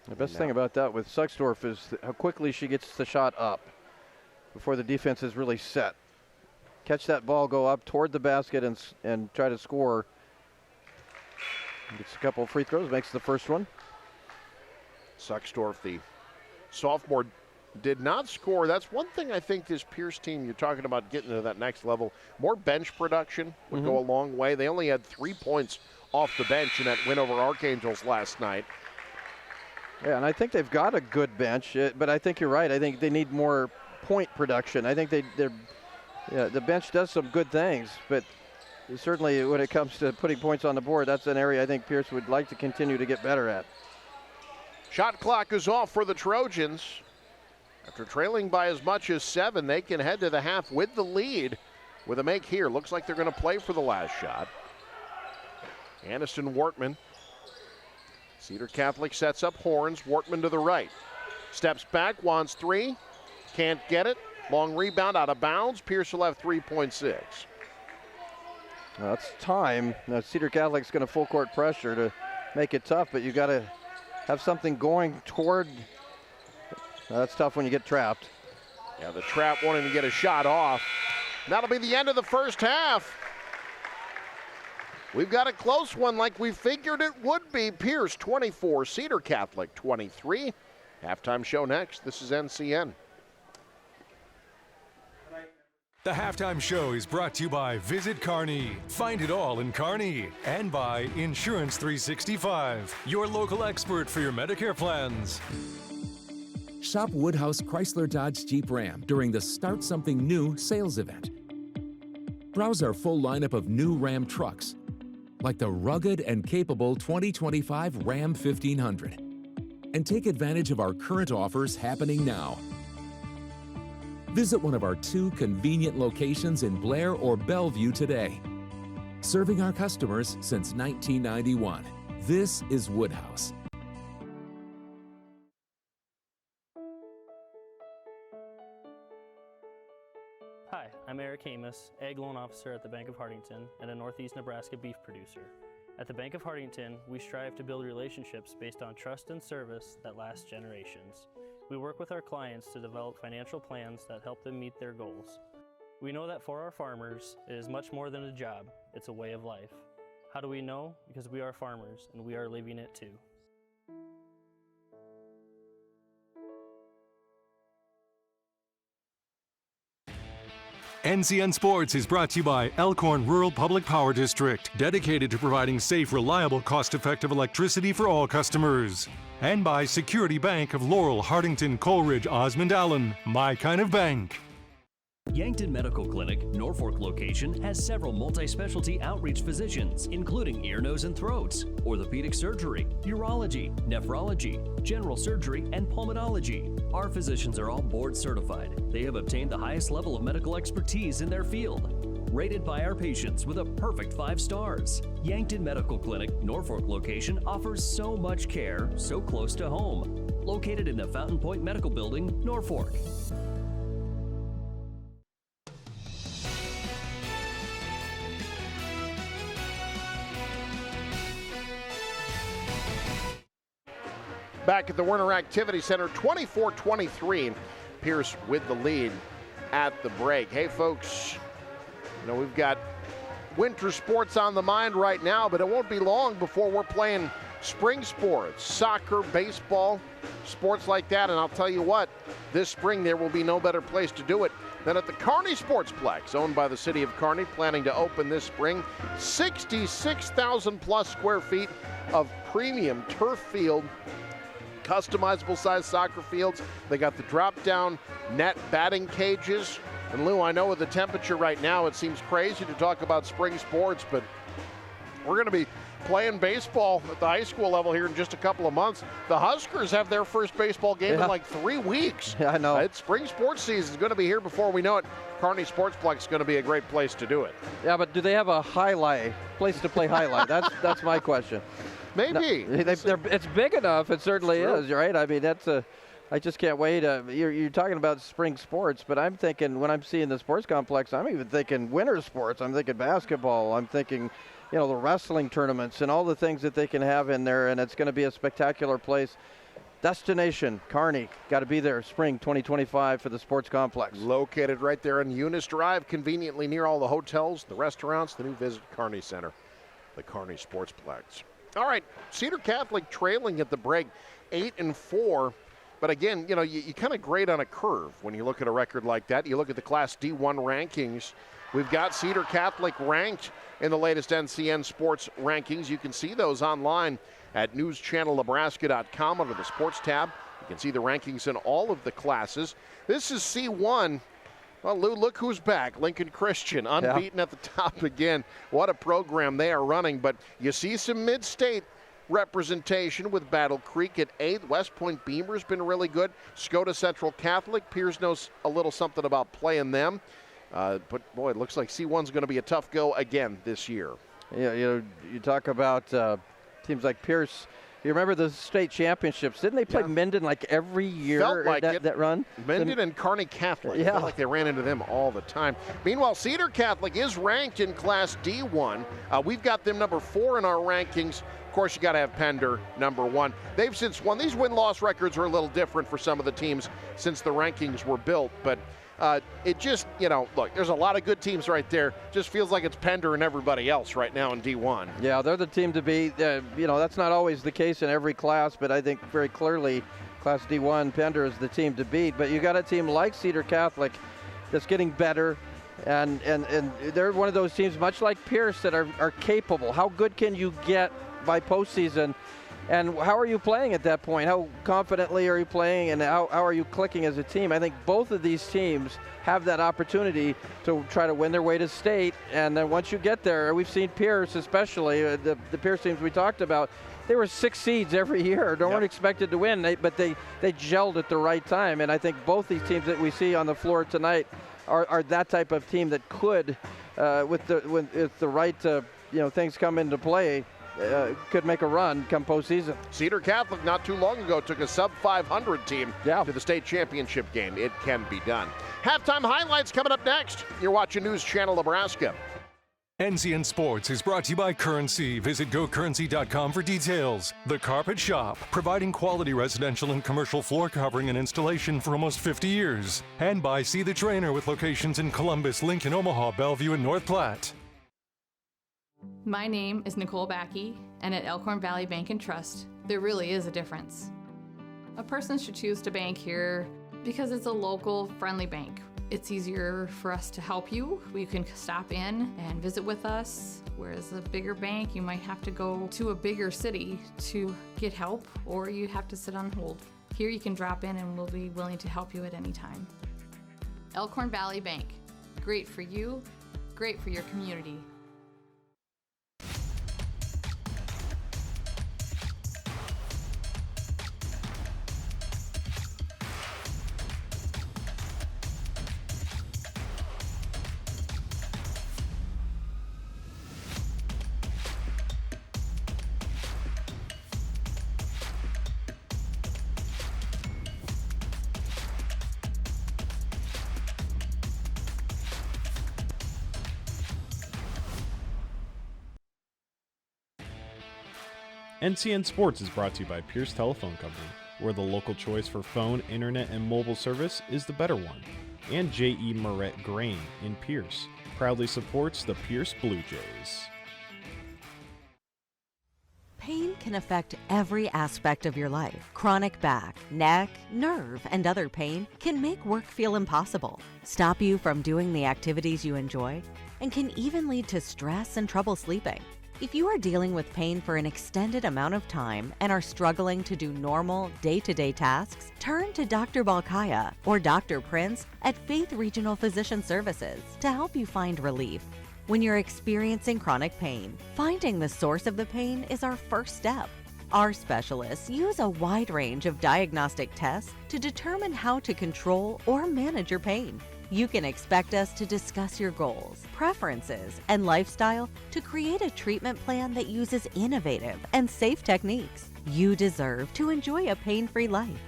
Speaker 14: The best thing about that with Suxdorf is how quickly she gets the shot up before the defense is really set. Catch that ball, go up toward the basket and try to score. Gets a couple of free throws, makes the first one.
Speaker 2: Suxdorf, the sophomore, did not score. That's one thing I think this Pierce team, you're talking about getting to that next level. More bench production would go a long way. They only had 3 points off the bench in that win over Archangels last night.
Speaker 14: Yeah, and I think they've got a good bench, but I think you're right. I think they need more point production. I think the bench does some good things, but certainly when it comes to putting points on the board, that's an area I think Pierce would like to continue to get better at.
Speaker 2: Shot clock is off for the Trojans. After trailing by as much as 7, they can head to the half with the lead with a make here. Looks like they're going to play for the last shot. Aniston Wortman. Cedar Catholic sets up horns. Wortman to the right. Steps back, wants 3. Can't get it. Long rebound out of bounds. Pierce will have 3.6.
Speaker 14: Well, that's time. Now Cedar Catholic's going to full court pressure to make it tough, but you got to have something going toward. That's tough when you get trapped.
Speaker 2: Yeah, the trap wanting to get a shot off. That'll be the end of the first half. We've got a close one like we figured it would be. Pierce 24, Cedar Catholic 23. Halftime show next. This is NCN.
Speaker 1: The halftime show is brought to you by Visit Kearney. Find it all in Kearney. And by Insurance 365, your local expert for your Medicare plans.
Speaker 17: Shop Woodhouse Chrysler Dodge Jeep Ram during the Start Something New sales event. Browse our full lineup of new Ram trucks, like the rugged and capable 2025 Ram 1500. And take advantage of our current offers happening now. Visit one of our 2 convenient locations in Blair or Bellevue today. Serving our customers since 1991. This is Woodhouse.
Speaker 18: Hi, I'm Eric Amos, Ag Loan Officer at the Bank of Hartington and a Northeast Nebraska beef producer. At the Bank of Hartington, we strive to build relationships based on trust and service that last generations. We work with our clients to develop financial plans that help them meet their goals. We know that for our farmers, it is much more than a job, it's a way of life. How do we know? Because we are farmers and we are living it too.
Speaker 1: NCN Sports is brought to you by Elkhorn Rural Public Power District, dedicated to providing safe, reliable, cost-effective electricity for all customers. And by Security Bank of Laurel, Hartington, Coleridge, Osmond, Allen, my kind of bank.
Speaker 19: Yankton Medical Clinic, Norfolk location, has several multi-specialty outreach physicians, including ear, nose, and throats, orthopedic surgery, urology, nephrology, general surgery, and pulmonology. Our physicians are all board certified. They have obtained the highest level of medical expertise in their field. Rated by our patients with a perfect 5 stars. Yankton Medical Clinic, Norfolk location, offers so much care, so close to home. Located in the Fountain Point Medical Building, Norfolk.
Speaker 2: Back at the Werner Activity Center, 24-23. Pierce with the lead at the break. Hey, folks, you know, we've got winter sports on the mind right now, but it won't be long before we're playing spring sports, soccer, baseball, sports like that. And I'll tell you what, this spring there will be no better place to do it than at the Kearney Sportsplex, owned by the city of Kearney, planning to open this spring. 66,000 plus square feet of premium turf field, customizable size soccer fields. They got the drop-down net batting cages. And Lou, I know with the temperature right now, it seems crazy to talk about spring sports, but we're going to be playing baseball at the high school level here in just a couple of months. The Huskers have their first baseball game in like 3 weeks.
Speaker 14: Yeah, I know.
Speaker 2: It's spring sports season is going to be here before we know it. Kearney Sportsplex is going to be a great place to do it.
Speaker 14: Yeah, but do they have a place to play highlight? That's my question.
Speaker 2: Maybe.
Speaker 14: No, it's big enough. It certainly is, right? I mean, I just can't wait. You're talking about spring sports, but I'm thinking when I'm seeing the sports complex, I'm even thinking winter sports. I'm thinking basketball. I'm thinking, the wrestling tournaments and all the things that they can have in there, and it's going to be a spectacular place. destination, Kearney. Got to be there spring 2025 for the sports complex.
Speaker 2: Located right there on Eunice Drive, conveniently near all the hotels, the restaurants, the new Visit Kearney Center, the Kearney Sportsplex. All right, Cedar Catholic trailing at the break, 8-4. But again, you kind of grade on a curve when you look at a record like that. You look at the Class D1 rankings. We've got Cedar Catholic ranked in the latest NCN Sports rankings. You can see those online at newschannelnebraska.com under the sports tab. You can see the rankings in all of the classes. This is C1. Well, Lou, look who's back. Lincoln Christian, unbeaten at the top again. What a program they are running. But you see some mid-state representation with Battle Creek at 8th. West Point Beamer's been really good. Scotia Central Catholic. Piers knows a little something about playing them. But, boy, it looks like C1's going to be a tough go again this year.
Speaker 14: Yeah, you talk about teams like Pierce. You remember the state championships? Didn't they play Minden like every year?
Speaker 2: Felt like
Speaker 14: that run?
Speaker 2: Minden and Kearney Catholic.
Speaker 14: Yeah.
Speaker 2: Felt like they ran into them all the time. Meanwhile, Cedar Catholic is ranked in Class D1. We've got them number 4 in our rankings. Of course, you got to have Pender number 1. They've since won. These win-loss records are a little different for some of the teams since the rankings were built, but it just, look, there's a lot of good teams right there. Just feels like it's Pender and everybody else right now in D1.
Speaker 14: Yeah, they're the team to beat. That's not always the case in every class, but I think very clearly Class D1, Pender is the team to beat. But you got a team like Cedar Catholic that's getting better, and they're one of those teams, much like Pierce, that are capable. How good can you get by postseason? And how are you playing at that point? How confidently are you playing, and how are you clicking as a team? I think both of these teams have that opportunity to try to win their way to state. And then once you get there, we've seen Pierce, especially the Pierce teams we talked about, they were 6 seeds every year. They weren't expected to win, but they gelled at the right time. And I think both these teams that we see on the floor tonight are that type of team that could, if the right things come into play, could make a run come postseason.
Speaker 2: Cedar Catholic not too long ago took a sub-500 team to the state championship game. It can be done. Halftime highlights coming up next. You're watching News Channel Nebraska.
Speaker 1: NCN Sports is brought to you by Currency. Visit gocurrency.com for details. The Carpet Shop, providing quality residential and commercial floor covering and installation for almost 50 years. And by See the Trainer with locations in Columbus, Lincoln, Omaha, Bellevue, and North Platte.
Speaker 20: My name is Nicole Backey, and at Elkhorn Valley Bank and Trust, there really is a difference. A person should choose to bank here because it's a local, friendly bank. It's easier for us to help you. You can stop in and visit with us, whereas a bigger bank, you might have to go to a bigger city to get help, or you have to sit on hold. Here you can drop in and we'll be willing to help you at any time. Elkhorn Valley Bank, great for you, great for your community.
Speaker 21: NCN Sports is brought to you by Pierce Telephone Company, where the local choice for phone, internet, and mobile service is the better one. And J.E. Moret Grain in Pierce proudly supports the Pierce Blue Jays.
Speaker 13: Pain can affect every aspect of your life. Chronic back, neck, nerve, and other pain can make work feel impossible, stop you from doing the activities you enjoy, and can even lead to stress and trouble sleeping. If you are dealing with pain for an extended amount of time and are struggling to do normal, day-to-day tasks, turn to Dr. Balkaya or Dr. Prince at Faith Regional Physician Services to help you find relief. When you're experiencing chronic pain, finding the source of the pain is our first step. Our specialists use a wide range of diagnostic tests to determine how to control or manage your pain. You can expect us to discuss your goals, preferences, and lifestyle to create a treatment plan that uses innovative and safe techniques. You deserve to enjoy a pain-free life.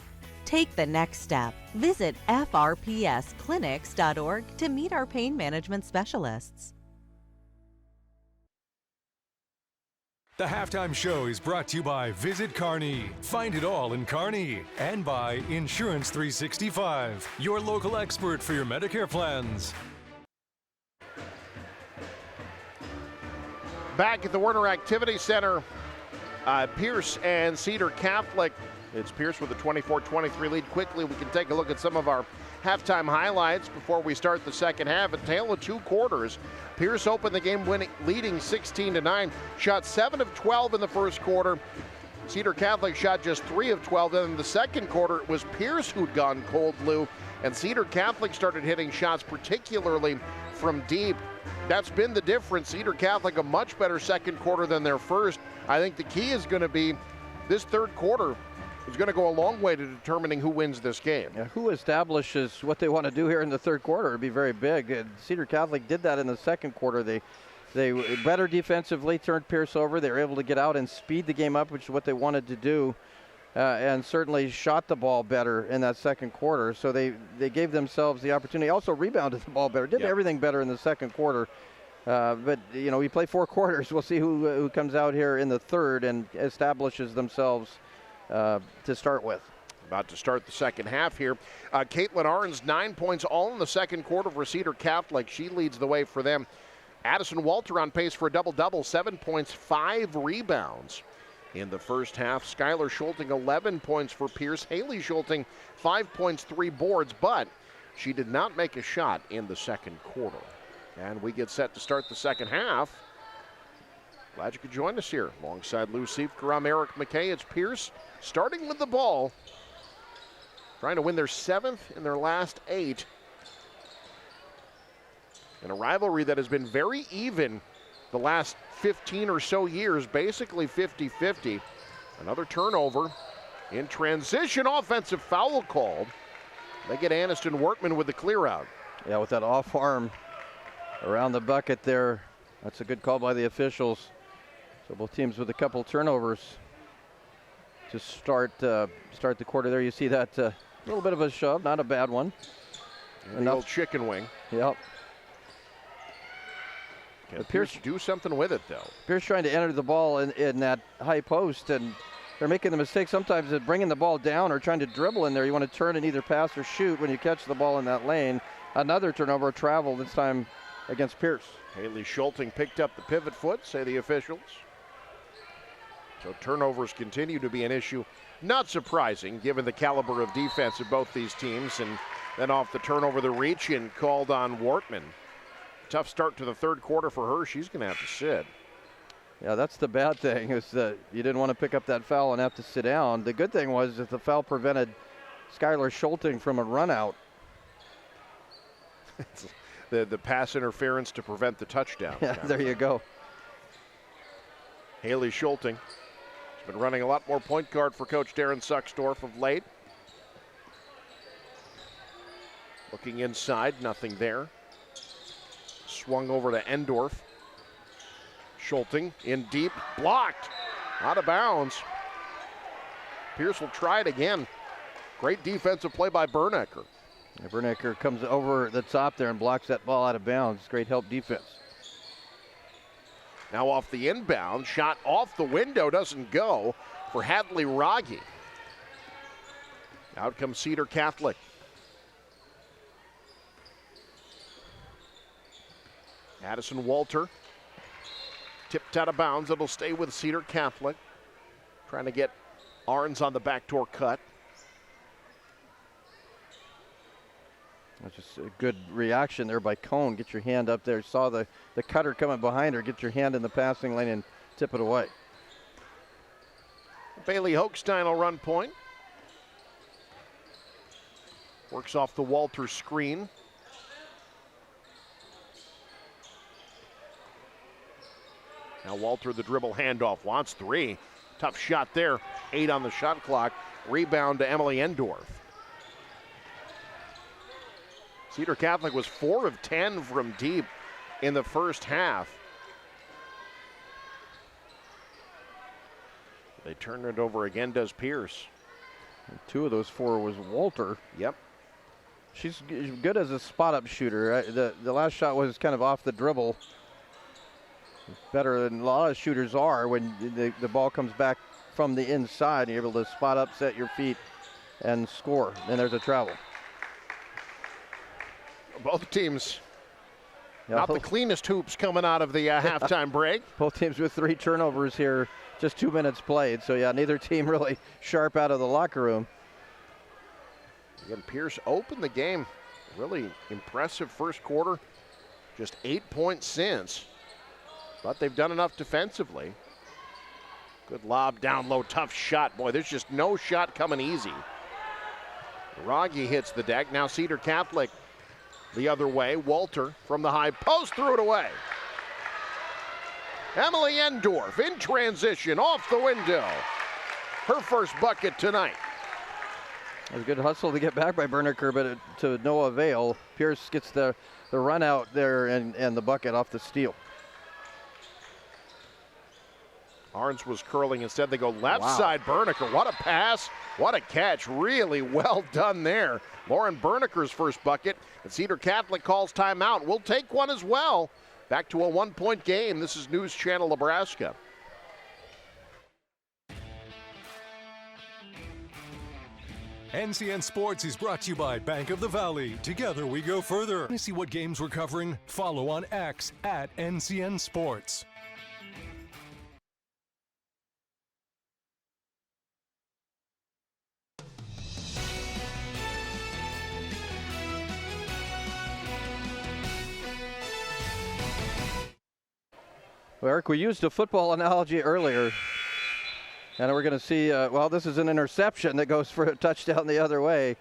Speaker 13: Take the next step. Visit frpsclinics.org to meet our pain management specialists.
Speaker 1: The halftime show is brought to you by Visit Kearney. Find it all in Kearney. And by Insurance 365, your local expert for your Medicare plans.
Speaker 2: Back at the Werner Activity Center, Pierce and Cedar Catholic. It's Pierce with a 24-23 lead. Quickly, we can take a look at some of our halftime highlights before we start the second half. A tale of two quarters. Pierce opened the game leading 16-9. Shot 7 of 12 in the first quarter. Cedar Catholic shot just 3 of 12. Then in the second quarter, it was Pierce who'd gone cold, Lou, and Cedar Catholic started hitting shots, particularly from deep. That's been the difference. Cedar Catholic a much better second quarter than their first. I think the key is going to be this third quarter is going to go a long way to determining who wins this game.
Speaker 14: Yeah, who establishes what they want to do here in the third quarter would be very big. And Cedar Catholic did that in the second quarter. They better defensively, turned Pierce over. They were able to get out and speed the game up, which is what they wanted to do, and certainly shot the ball better in that second quarter. So they gave themselves the opportunity. Also rebounded the ball better. Did everything better in the second quarter. But, you know, we play 4 quarters. We'll see who comes out here in the third and establishes themselves to start with.
Speaker 2: About to start the second half here. Caitlin Arns, 9 points all in the second quarter for Cedar Catholic. She leads the way for them. Addison Walter on pace for a double-double, 7 points, 5 rebounds in the first half. Skylar Schulting, 11 points for Pierce. Haley Schulting, 5 points, 3 boards, but she did not make a shot in the second quarter. And we get set to start the second half. Glad you could join us here. Alongside Lou Siefker, I'm Eric McKay. It's Pierce starting with the ball, trying to win their 7th in their last 8. In a rivalry that has been very even the last 15 or so years, basically 50-50. Another turnover in transition, offensive foul called. They get Aniston Workman with the clear out.
Speaker 14: Yeah, with that off arm around the bucket there. That's a good call by the officials. So both teams with a couple turnovers to start the quarter there. You see that a little bit of a shove, not a bad one.
Speaker 2: And the old chicken wing.
Speaker 14: Yep.
Speaker 2: Can Pierce do something with it, though?
Speaker 14: Pierce trying to enter the ball in that high post, and they're making the mistake sometimes of bringing the ball down or trying to dribble in there. You want to turn and either pass or shoot when you catch the ball in that lane. Another turnover, travel, this time against Pierce.
Speaker 2: Haley Schulting picked up the pivot foot, say the officials. So turnovers continue to be an issue. Not surprising, given the caliber of defense of both these teams. And then off the turnover, the reach-in called on Wortman. Tough start to the third quarter for her. She's going to have to sit.
Speaker 14: Yeah, that's the bad thing, is that you didn't want to pick up that foul and have to sit down. The good thing was that the foul prevented Skylar Schulting from a run out.
Speaker 2: the pass interference to prevent the touchdown.
Speaker 14: Yeah, there you go.
Speaker 2: Haley Schulting has been running a lot more point guard for Coach Darren Sucksdorf of late. Looking inside, nothing there. Swung over to Endorf. Schulting in deep, blocked, out of bounds. Pierce will try it again. Great defensive play by Bernecker.
Speaker 14: Yeah, Bernecker comes over the top there and blocks that ball out of bounds. Great help defense.
Speaker 2: Now off the inbound, shot off the window, doesn't go for Hadley Rogge. Out comes Cedar Catholic. Addison Walter tipped out of bounds. It'll stay with Cedar Catholic. Trying to get Arns on the backdoor cut.
Speaker 14: That's just a good reaction there by Cohn. Get your hand up there. Saw the cutter coming behind her. Get your hand in the passing lane and tip it away.
Speaker 2: Bailey Hochstein will run point. Works off the Walter screen. Now Walter, the dribble handoff, wants 3. Tough shot there. 8 on the shot clock. Rebound to Emily Endorf. Cedar Catholic was 4 of 10 from deep in the first half. They turn it over again, does Pierce.
Speaker 14: And 2 of those 4 was Walter.
Speaker 2: Yep.
Speaker 14: She's good as a spot-up shooter. The last shot was kind of off the dribble. better than a lot of shooters are when the ball comes back from the inside and you're able to spot up, set your feet, and score. Then there's a travel.
Speaker 2: Both teams, not the cleanest hoops coming out of the halftime break.
Speaker 14: Both teams with 3 turnovers here, just 2 minutes played. So, yeah, neither team really sharp out of the locker room.
Speaker 2: Again, Pierce opened the game. Really impressive first quarter. Just 8 points since. But they've done enough defensively. Good lob down low, tough shot. Boy, there's just no shot coming easy. Rogge hits the deck. Now Cedar Catholic the other way. Walter from the high post, threw it away. Emily Endorf in transition off the window. Her first bucket tonight.
Speaker 14: It was a good hustle to get back by Berniker, but to no avail. Pierce gets the run out there and the bucket off the steal.
Speaker 2: Arns was curling. Instead, they go left side. Berniker, what a pass. What a catch. Really well done there. Lauren Berniker's first bucket. And Cedar Catholic calls timeout. We'll take one as well. Back to a 1-point game. This is News Channel Nebraska.
Speaker 1: NCN Sports is brought to you by Bank of the Valley. Together we go further. To see what games we're covering, follow on X at NCN Sports.
Speaker 14: Well, Eric, we used a football analogy earlier, and we're going to see, well, this is an interception that goes for a touchdown the other way.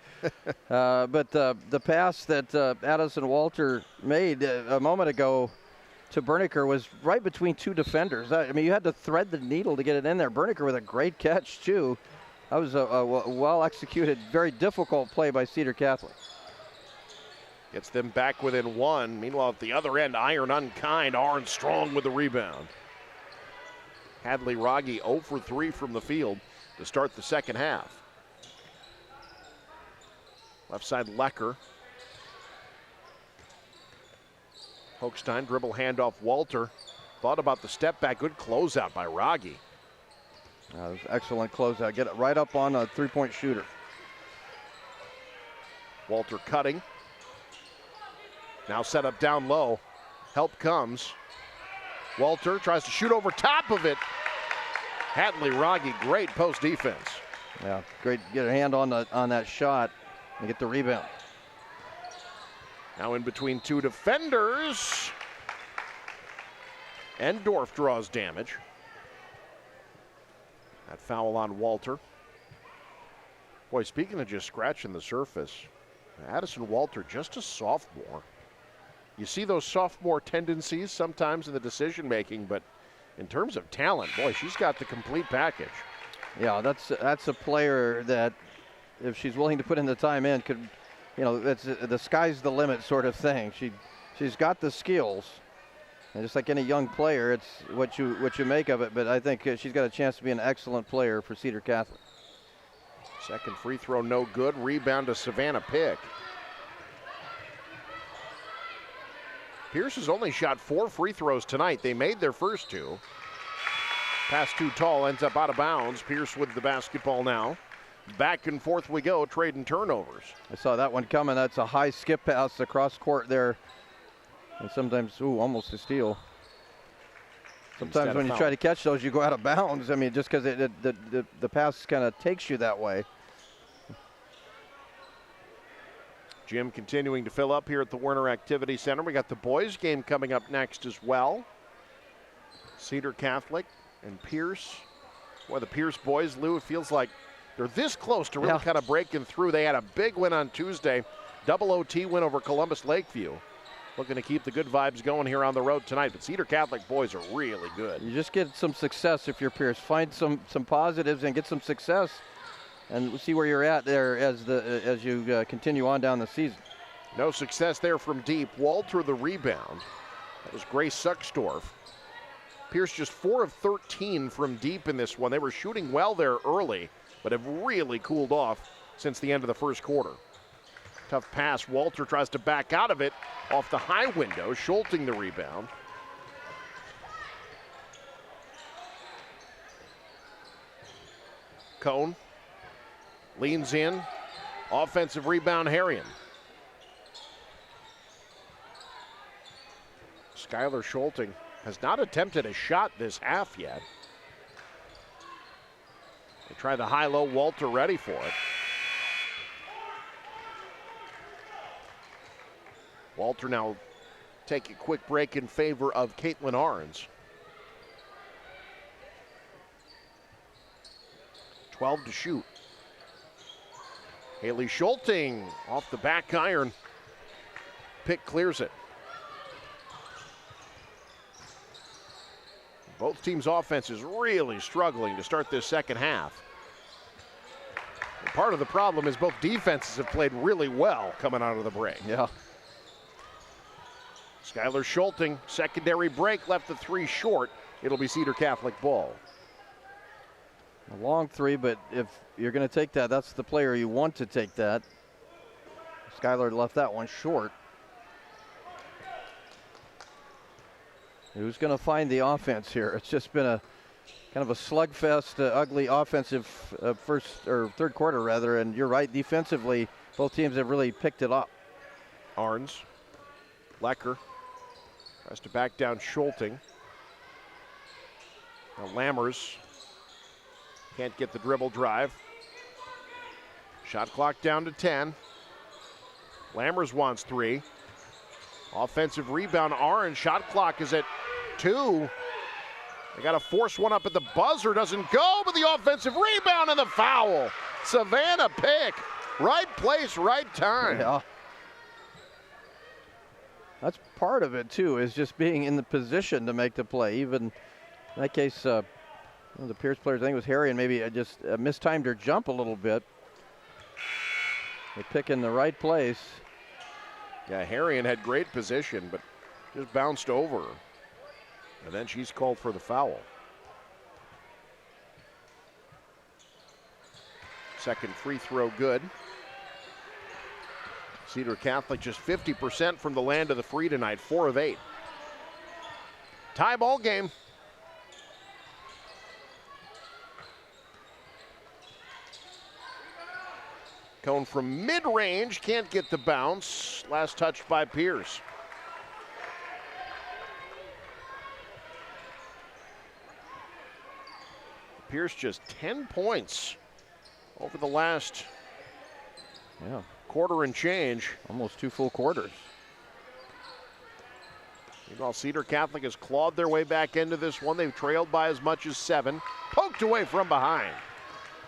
Speaker 14: But the pass that Addison Walter made a moment ago to Berniker was right between 2 defenders. I mean, you had to thread the needle to get it in there. Berniker with a great catch, too. That was a well-executed, very difficult play by Cedar Catholic.
Speaker 2: Gets them back within 1. Meanwhile, at the other end, Iron Unkind. Armstrong with the rebound. Hadley Rogge 0 for 3 from the field to start the second half. Left side, Lecker. Hochstein dribble handoff, Walter. Thought about the step back. Good closeout by Rogge.
Speaker 14: That was excellent closeout. Get it right up on a 3-point shooter.
Speaker 2: Walter cutting. Now set up down low. Help comes. Walter tries to shoot over top of it. Hadley Rogge, great post defense.
Speaker 14: Yeah, great. Get a hand on that shot and get the rebound.
Speaker 2: Now in between 2 defenders. Endorf draws damage. That foul on Walter. Boy, speaking of just scratching the surface, Addison Walter, just a sophomore. You see those sophomore tendencies sometimes in the decision making, but in terms of talent, boy, she's got the complete package.
Speaker 14: Yeah, that's a player that, if she's willing to put in the time in, could, you know, it's the sky's the limit sort of thing. She's got the skills, and just like any young player, it's what you make of it. But I think she's got a chance to be an excellent player for Cedar Catholic.
Speaker 2: Second free throw, no good. Rebound to Savannah Pick. Pierce has only shot 4 free throws tonight. They made their first 2. Pass too tall, ends up out of bounds. Pierce with the basketball now. Back and forth we go, trading turnovers.
Speaker 14: I saw that one coming. That's a high skip pass across court there. And sometimes, almost a steal. Sometimes when you try to catch those, you go out of bounds. I mean, just because the pass kind of takes you that way.
Speaker 2: Gym continuing to fill up here at the Werner Activity Center. We got the boys game coming up next as well. Cedar Catholic and Pierce. Boy, the Pierce boys, Lou, it feels like they're this close to really kind of breaking through. They had a big win on Tuesday. Double OT win over Columbus Lakeview. Looking to keep the good vibes going here on the road tonight. But Cedar Catholic boys are really good.
Speaker 14: You just get some success if you're Pierce. Find some positives and get some success. And we'll see where you're at there as you continue on down the season.
Speaker 2: No success there from deep. Walter the rebound. That was Grace Suckstorf. Pierce just 4 of 13 from deep in this one. They were shooting well there early, but have really cooled off since the end of the first quarter. Tough pass. Walter tries to back out of it off the high window. Schulting the rebound. Cone leans in. Offensive rebound, Harrion. Skylar Schulting has not attempted a shot this half yet. They try the high-low. Walter ready for it. Walter now take a quick break in favor of Caitlin Arns. 12 to shoot. Haley Schulting off the back iron. Pick clears it. Both teams' offense is really struggling to start this second half. And part of the problem is both defenses have played really well coming out of the break.
Speaker 14: Yeah.
Speaker 2: Skylar Schulting, secondary break, left the three short. It'll be Cedar Catholic ball.
Speaker 14: A long three, but if you're going to take that, that's the player you want to take that. Skylar left that one short. Who's going to find the offense here? It's just been a kind of a slugfest, ugly offensive third quarter rather. And you're right, defensively, both teams have really picked it up.
Speaker 2: Arns, Lecker tries to back down Schulting. Now Lammers can't get the dribble drive. Shot clock down to 10. Lammers wants 3. Offensive rebound, Orange. Shot clock is at 2. They got to force one up at the buzzer. Doesn't go, but the offensive rebound and the foul. Savannah Pick. Right place, right time.
Speaker 14: Yeah. That's part of it, too, is just being in the position to make the play. Even in that case, one of the Pierce players, I think it was Harry, and maybe just mistimed her jump a little bit. They pick in the right place.
Speaker 2: Yeah, Harrion had great position, but just bounced over. And then she's called for the foul. Second free throw good. Cedar Catholic just 50% from the land of the free tonight, 4 of 8. Tie ball game. Cone from mid-range, can't get the bounce. Last touch by Pierce. Pierce just 10 points over the last quarter and change.
Speaker 14: Almost 2 full quarters.
Speaker 2: Meanwhile, Cedar Catholic has clawed their way back into this one. They've trailed by as much as 7. Poked away from behind.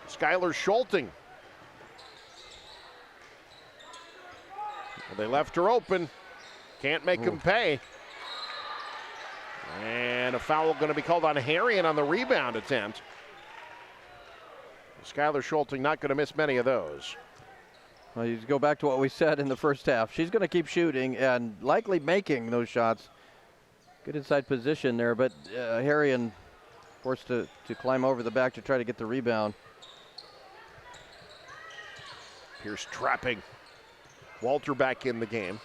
Speaker 2: Skylar Schulting. Well, they left her open. Can't make them pay. And a foul going to be called on Harrion on the rebound attempt. Skylar Schulting not going to miss many of those.
Speaker 14: Well, you go back to what we said in the first half. She's going to keep shooting and likely making those shots. Good inside position there, but Harrion forced to climb over the back to try to get the rebound.
Speaker 2: Pierce trapping. Walter back in the game.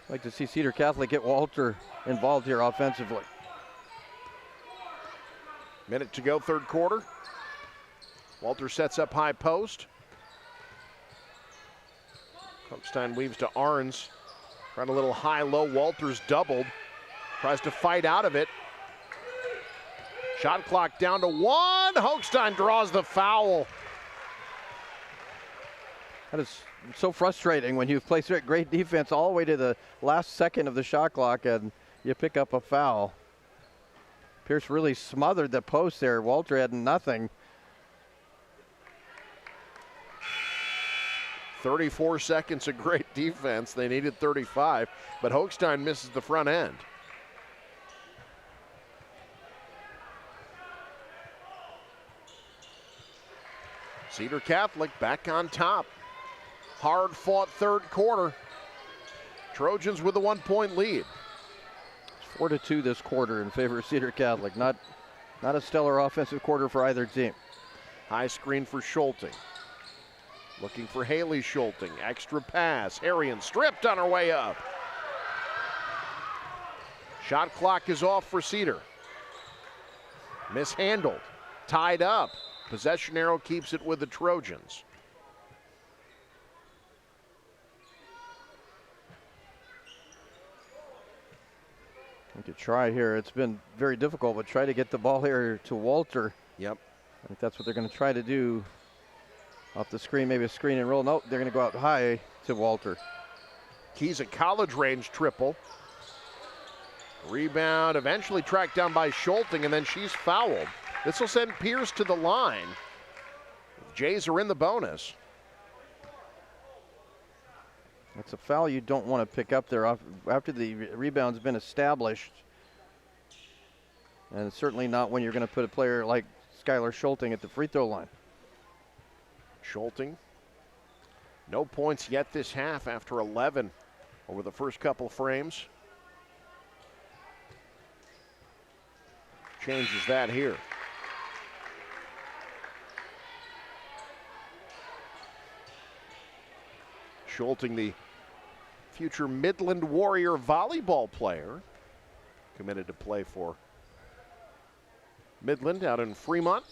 Speaker 14: I'd like to see Cedar Catholic get Walter involved here offensively.
Speaker 2: Minute to go, third quarter. Walter sets up high post. Hochstein weaves to Arns. Trying a little high-low. Walter's doubled. Tries to fight out of it. Shot clock down to 1. Hochstein draws the foul.
Speaker 14: That is so frustrating when you've played great defense all the way to the last second of the shot clock and you pick up a foul. Pierce really smothered the post there. Walter had nothing.
Speaker 2: 34 seconds of great defense. They needed 35, but Hochstein misses the front end. Cedar Catholic back on top. Hard-fought third quarter. Trojans with a 1-point lead.
Speaker 14: 4-2 this quarter in favor of Cedar Catholic. Not a stellar offensive quarter for either team.
Speaker 2: High screen for Schulting. Looking for Haley Schulting. Extra pass. Arian stripped on her way up. Shot clock is off for Cedar. Mishandled. tied up. Possession arrow keeps it with the Trojans.
Speaker 14: We could try here. It's been very difficult, but try to get the ball here to Walter.
Speaker 2: Yep.
Speaker 14: I think that's what they're going to try to do. Off the screen, maybe a screen and roll. Nope, they're going to go out high to Walter.
Speaker 2: Keys a college range triple. Rebound eventually tracked down by Schulting, and then she's fouled. This will send Pierce to the line. Jays are in the bonus.
Speaker 14: That's a foul you don't want to pick up there after the rebound's been established. And it's certainly not when you're going to put a player like Skylar Schulting at the free throw line.
Speaker 2: Schulting, no points yet this half after 11 over the first couple frames. Changes that here. Schulting, the future Midland Warrior volleyball player, committed to play for Midland out in Fremont.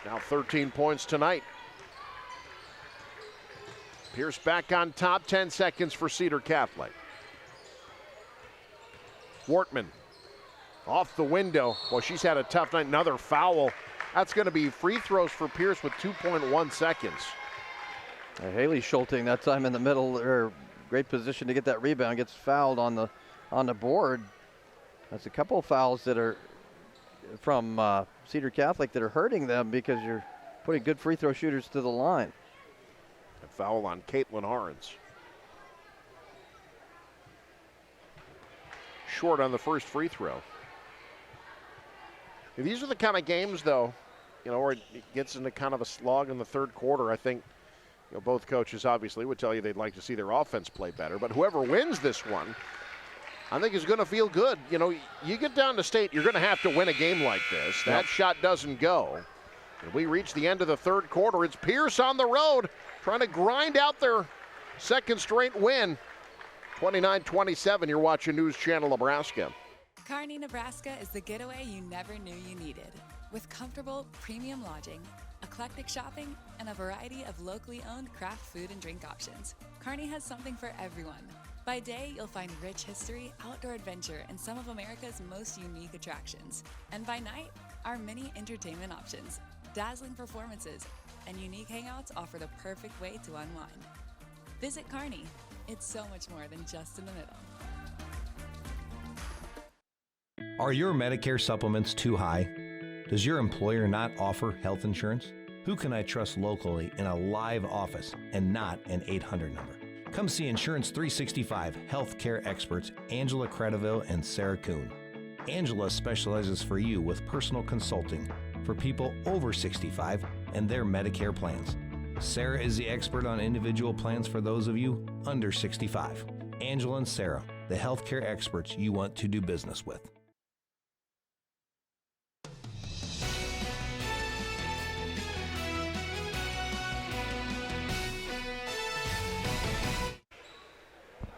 Speaker 2: Now 13 points tonight. Pierce back on top, 10 seconds for Cedar Catholic. Wortman off the window. Well, she's had a tough night. Another foul. That's going to be free throws for Pierce with 2.1 seconds.
Speaker 14: Haley Schulting that time in the middle, great position to get that rebound, gets fouled on the board. That's a couple of fouls that are from Cedar Catholic that are hurting them because you're putting good free throw shooters to the line.
Speaker 2: A foul on Caitlin Harns. Short on the first free throw. These are the kind of games, though, where it gets into kind of a slog in the third quarter. I think both coaches obviously would tell you they'd like to see their offense play better, but whoever wins this one, I think is going to feel good. You get down to state, you're going to have to win a game like this. That shot doesn't go. And we reach the end of the third quarter. It's Pierce on the road trying to grind out their second straight win. 29-27, you're watching News Channel Nebraska.
Speaker 6: Kearney, Nebraska is the getaway you never knew you needed. With comfortable, premium lodging, eclectic shopping, and a variety of locally owned craft food and drink options, Kearney has something for everyone. By day, you'll find rich history, outdoor adventure, and some of America's most unique attractions. And by night, our many entertainment options, dazzling performances, and unique hangouts offer the perfect way to unwind. Visit Kearney. It's so much more than just in the middle.
Speaker 22: Are your Medicare supplements too high? Does your employer not offer health insurance? Who can I trust locally in a live office and not an 800 number? Come see Insurance 365 healthcare experts Angela Credeville and Sarah Kuhn. Angela specializes for you with personal consulting for people over 65 and their Medicare plans. Sarah is the expert on individual plans for those of you under 65. Angela and Sarah, the healthcare experts you want to do business with.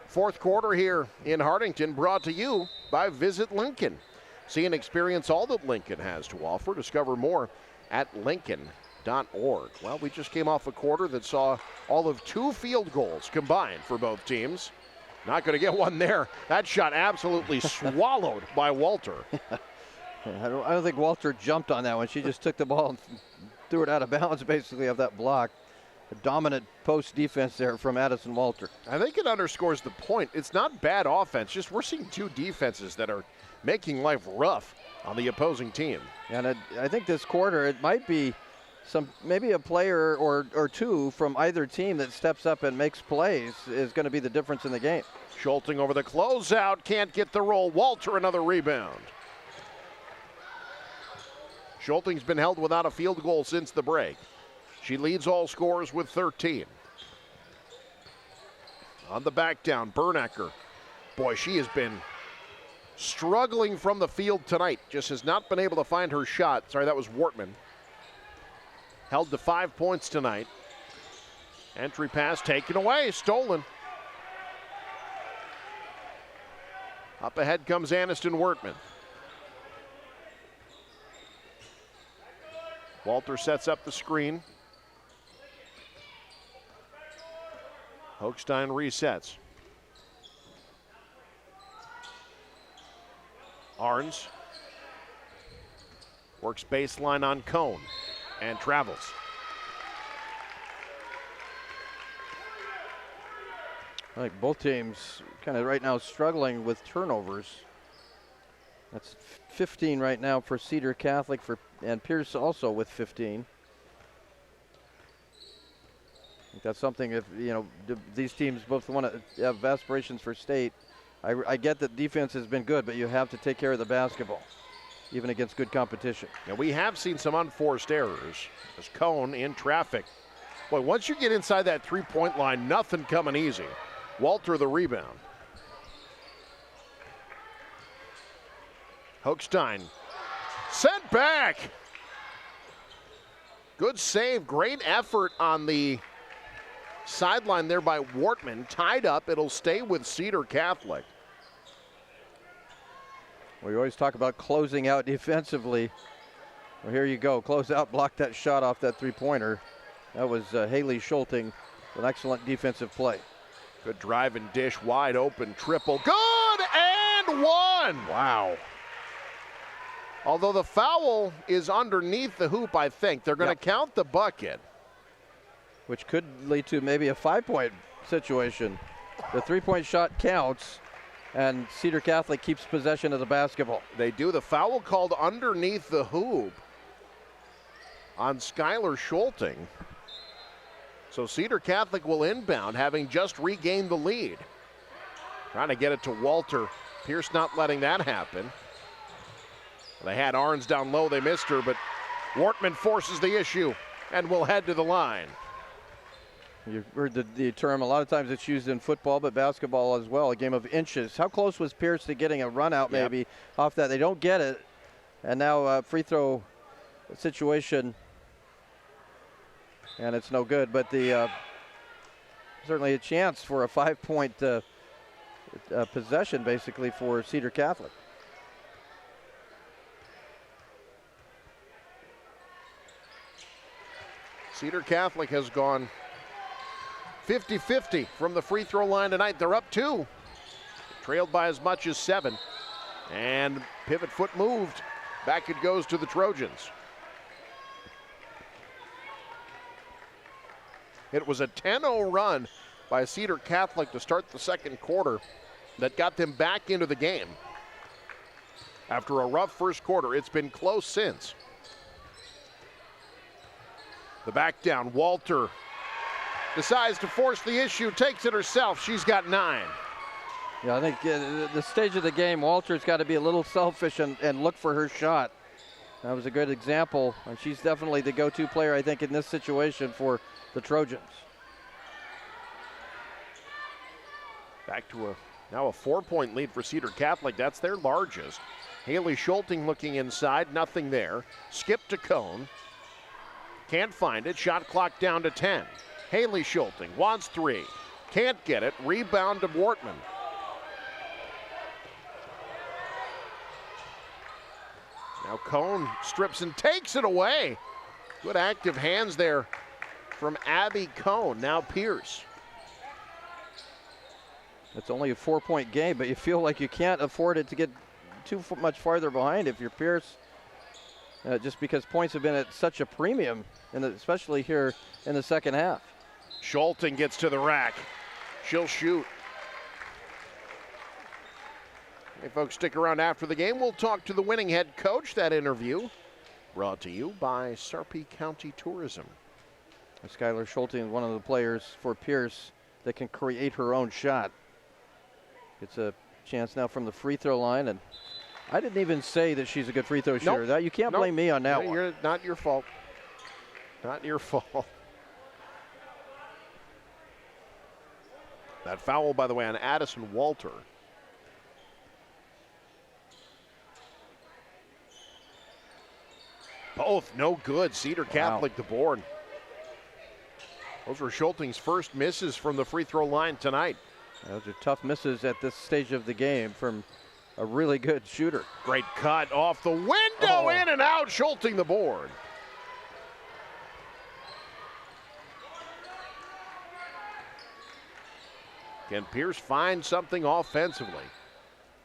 Speaker 2: Fourth quarter here in Hartington, brought to you by Visit Lincoln. See and experience all that Lincoln has to offer. Discover more at Lincoln.org. Well, we just came off a quarter that saw all of 2 field goals combined for both teams. Not going to get one there. That shot absolutely swallowed by Walter.
Speaker 14: I don't think Walter jumped on that one. She just took the ball and threw it out of bounds basically of that block. A dominant post defense there from Addison Walter.
Speaker 2: I think it underscores the point. It's not bad offense, just we're seeing 2 defenses that are making life rough on the opposing team.
Speaker 14: And I think this quarter it might be maybe a player or 2 from either team that steps up and makes plays is going to be the difference in the game.
Speaker 2: Schulting over the closeout, can't get the roll. Walter another rebound. Schulting's been held without a field goal since the break. She leads all scorers with 13. On the back down, Bernecker. Boy, she has been struggling from the field tonight. Just has not been able to find her shot. Sorry, that was Wortman. Held to 5 points tonight. Entry pass taken away, stolen. Up ahead comes Aniston Wortman. Walter sets up the screen. Hochstein resets. Arns works baseline on Cone and travels.
Speaker 14: I think both teams kind of right now struggling with turnovers. That's 15 right now for Cedar Catholic, and Pierce also with 15. I think that's something, if these teams both want to have aspirations for state. I get that defense has been good, but you have to take care of the basketball, even against good competition.
Speaker 2: Now we have seen some unforced errors as Cone in traffic. Boy, once you get inside that three-point line, nothing coming easy. Walter the rebound. Hochstein sent back. Good save, great effort on the sideline there by Wortman. Tied up, it'll stay with Cedar Catholic.
Speaker 14: We always talk about closing out defensively. Well, here you go, close out, block that shot off that three-pointer. That was Haley Schulting, an excellent defensive play.
Speaker 2: Good drive and dish, wide open, triple. Good, and one! Wow. Although the foul is underneath the hoop, I think. They're going to count the bucket.
Speaker 14: Which could lead to maybe a 5-point situation. The three-point shot counts, and Cedar Catholic keeps possession of the basketball.
Speaker 2: They do. The foul called underneath the hoop on Skylar Schulting. So Cedar Catholic will inbound, having just regained the lead. Trying to get it to Walter. Pierce not letting that happen. They had Arns down low. They missed her, but Wortman forces the issue and will head to the line.
Speaker 14: You've heard the term, a lot of times it's used in football, but basketball as well, a game of inches. How close was Pierce to getting a run out maybe off that? They don't get it. And now a free throw situation, and it's no good. But the certainly a chance for a 5-point possession basically for Cedar Catholic.
Speaker 2: Cedar Catholic has gone 50-50 from the free throw line tonight. They're up 2. Trailed by as much as 7. And pivot foot moved. Back it goes to the Trojans. It was a 10-0 run by Cedar Catholic to start the second quarter that got them back into the game. After a rough first quarter, it's been close since. The back down, Walter decides to force the issue, takes it herself. She's got 9.
Speaker 14: Yeah, I think the stage of the game, Walter's got to be a little selfish and look for her shot. That was a good example, and she's definitely the go-to player, I think, in this situation for the Trojans.
Speaker 2: Back to now a 4-point lead for Cedar Catholic. That's their largest. Haley Schulting looking inside, nothing there. Skip to Cone. Can't find it. Shot clock down to 10. Haley Schulting wants 3. Can't get it. Rebound to Wortman. Now Cone strips and takes it away. Good active hands there from Abby Cone. Now Pierce.
Speaker 14: It's only a 4-point game, but you feel like you can't afford it to get too much farther behind if you're Pierce. Just because points have been at such a premium, especially here in the second half.
Speaker 2: Schulting gets to the rack. She'll shoot. Hey, folks, stick around after the game. We'll talk to the winning head coach. That interview brought to you by Sarpy County Tourism.
Speaker 14: Skylar Schulting, one of the players for Pierce that can create her own shot. Gets a chance now from the free throw line, and I didn't even say that she's a good free throw shooter.
Speaker 2: Nope.
Speaker 14: You can't blame me on that one.
Speaker 2: Not your fault. Not your fault. That foul, by the way, on Addison Walter. Both no good. Cedar Catholic the board. Those were Schulting's first misses from the free throw line tonight.
Speaker 14: Those are tough misses at this stage of the game from a really good shooter.
Speaker 2: Great cut off the window, in and out, Schulting the board. Can Pierce find something offensively?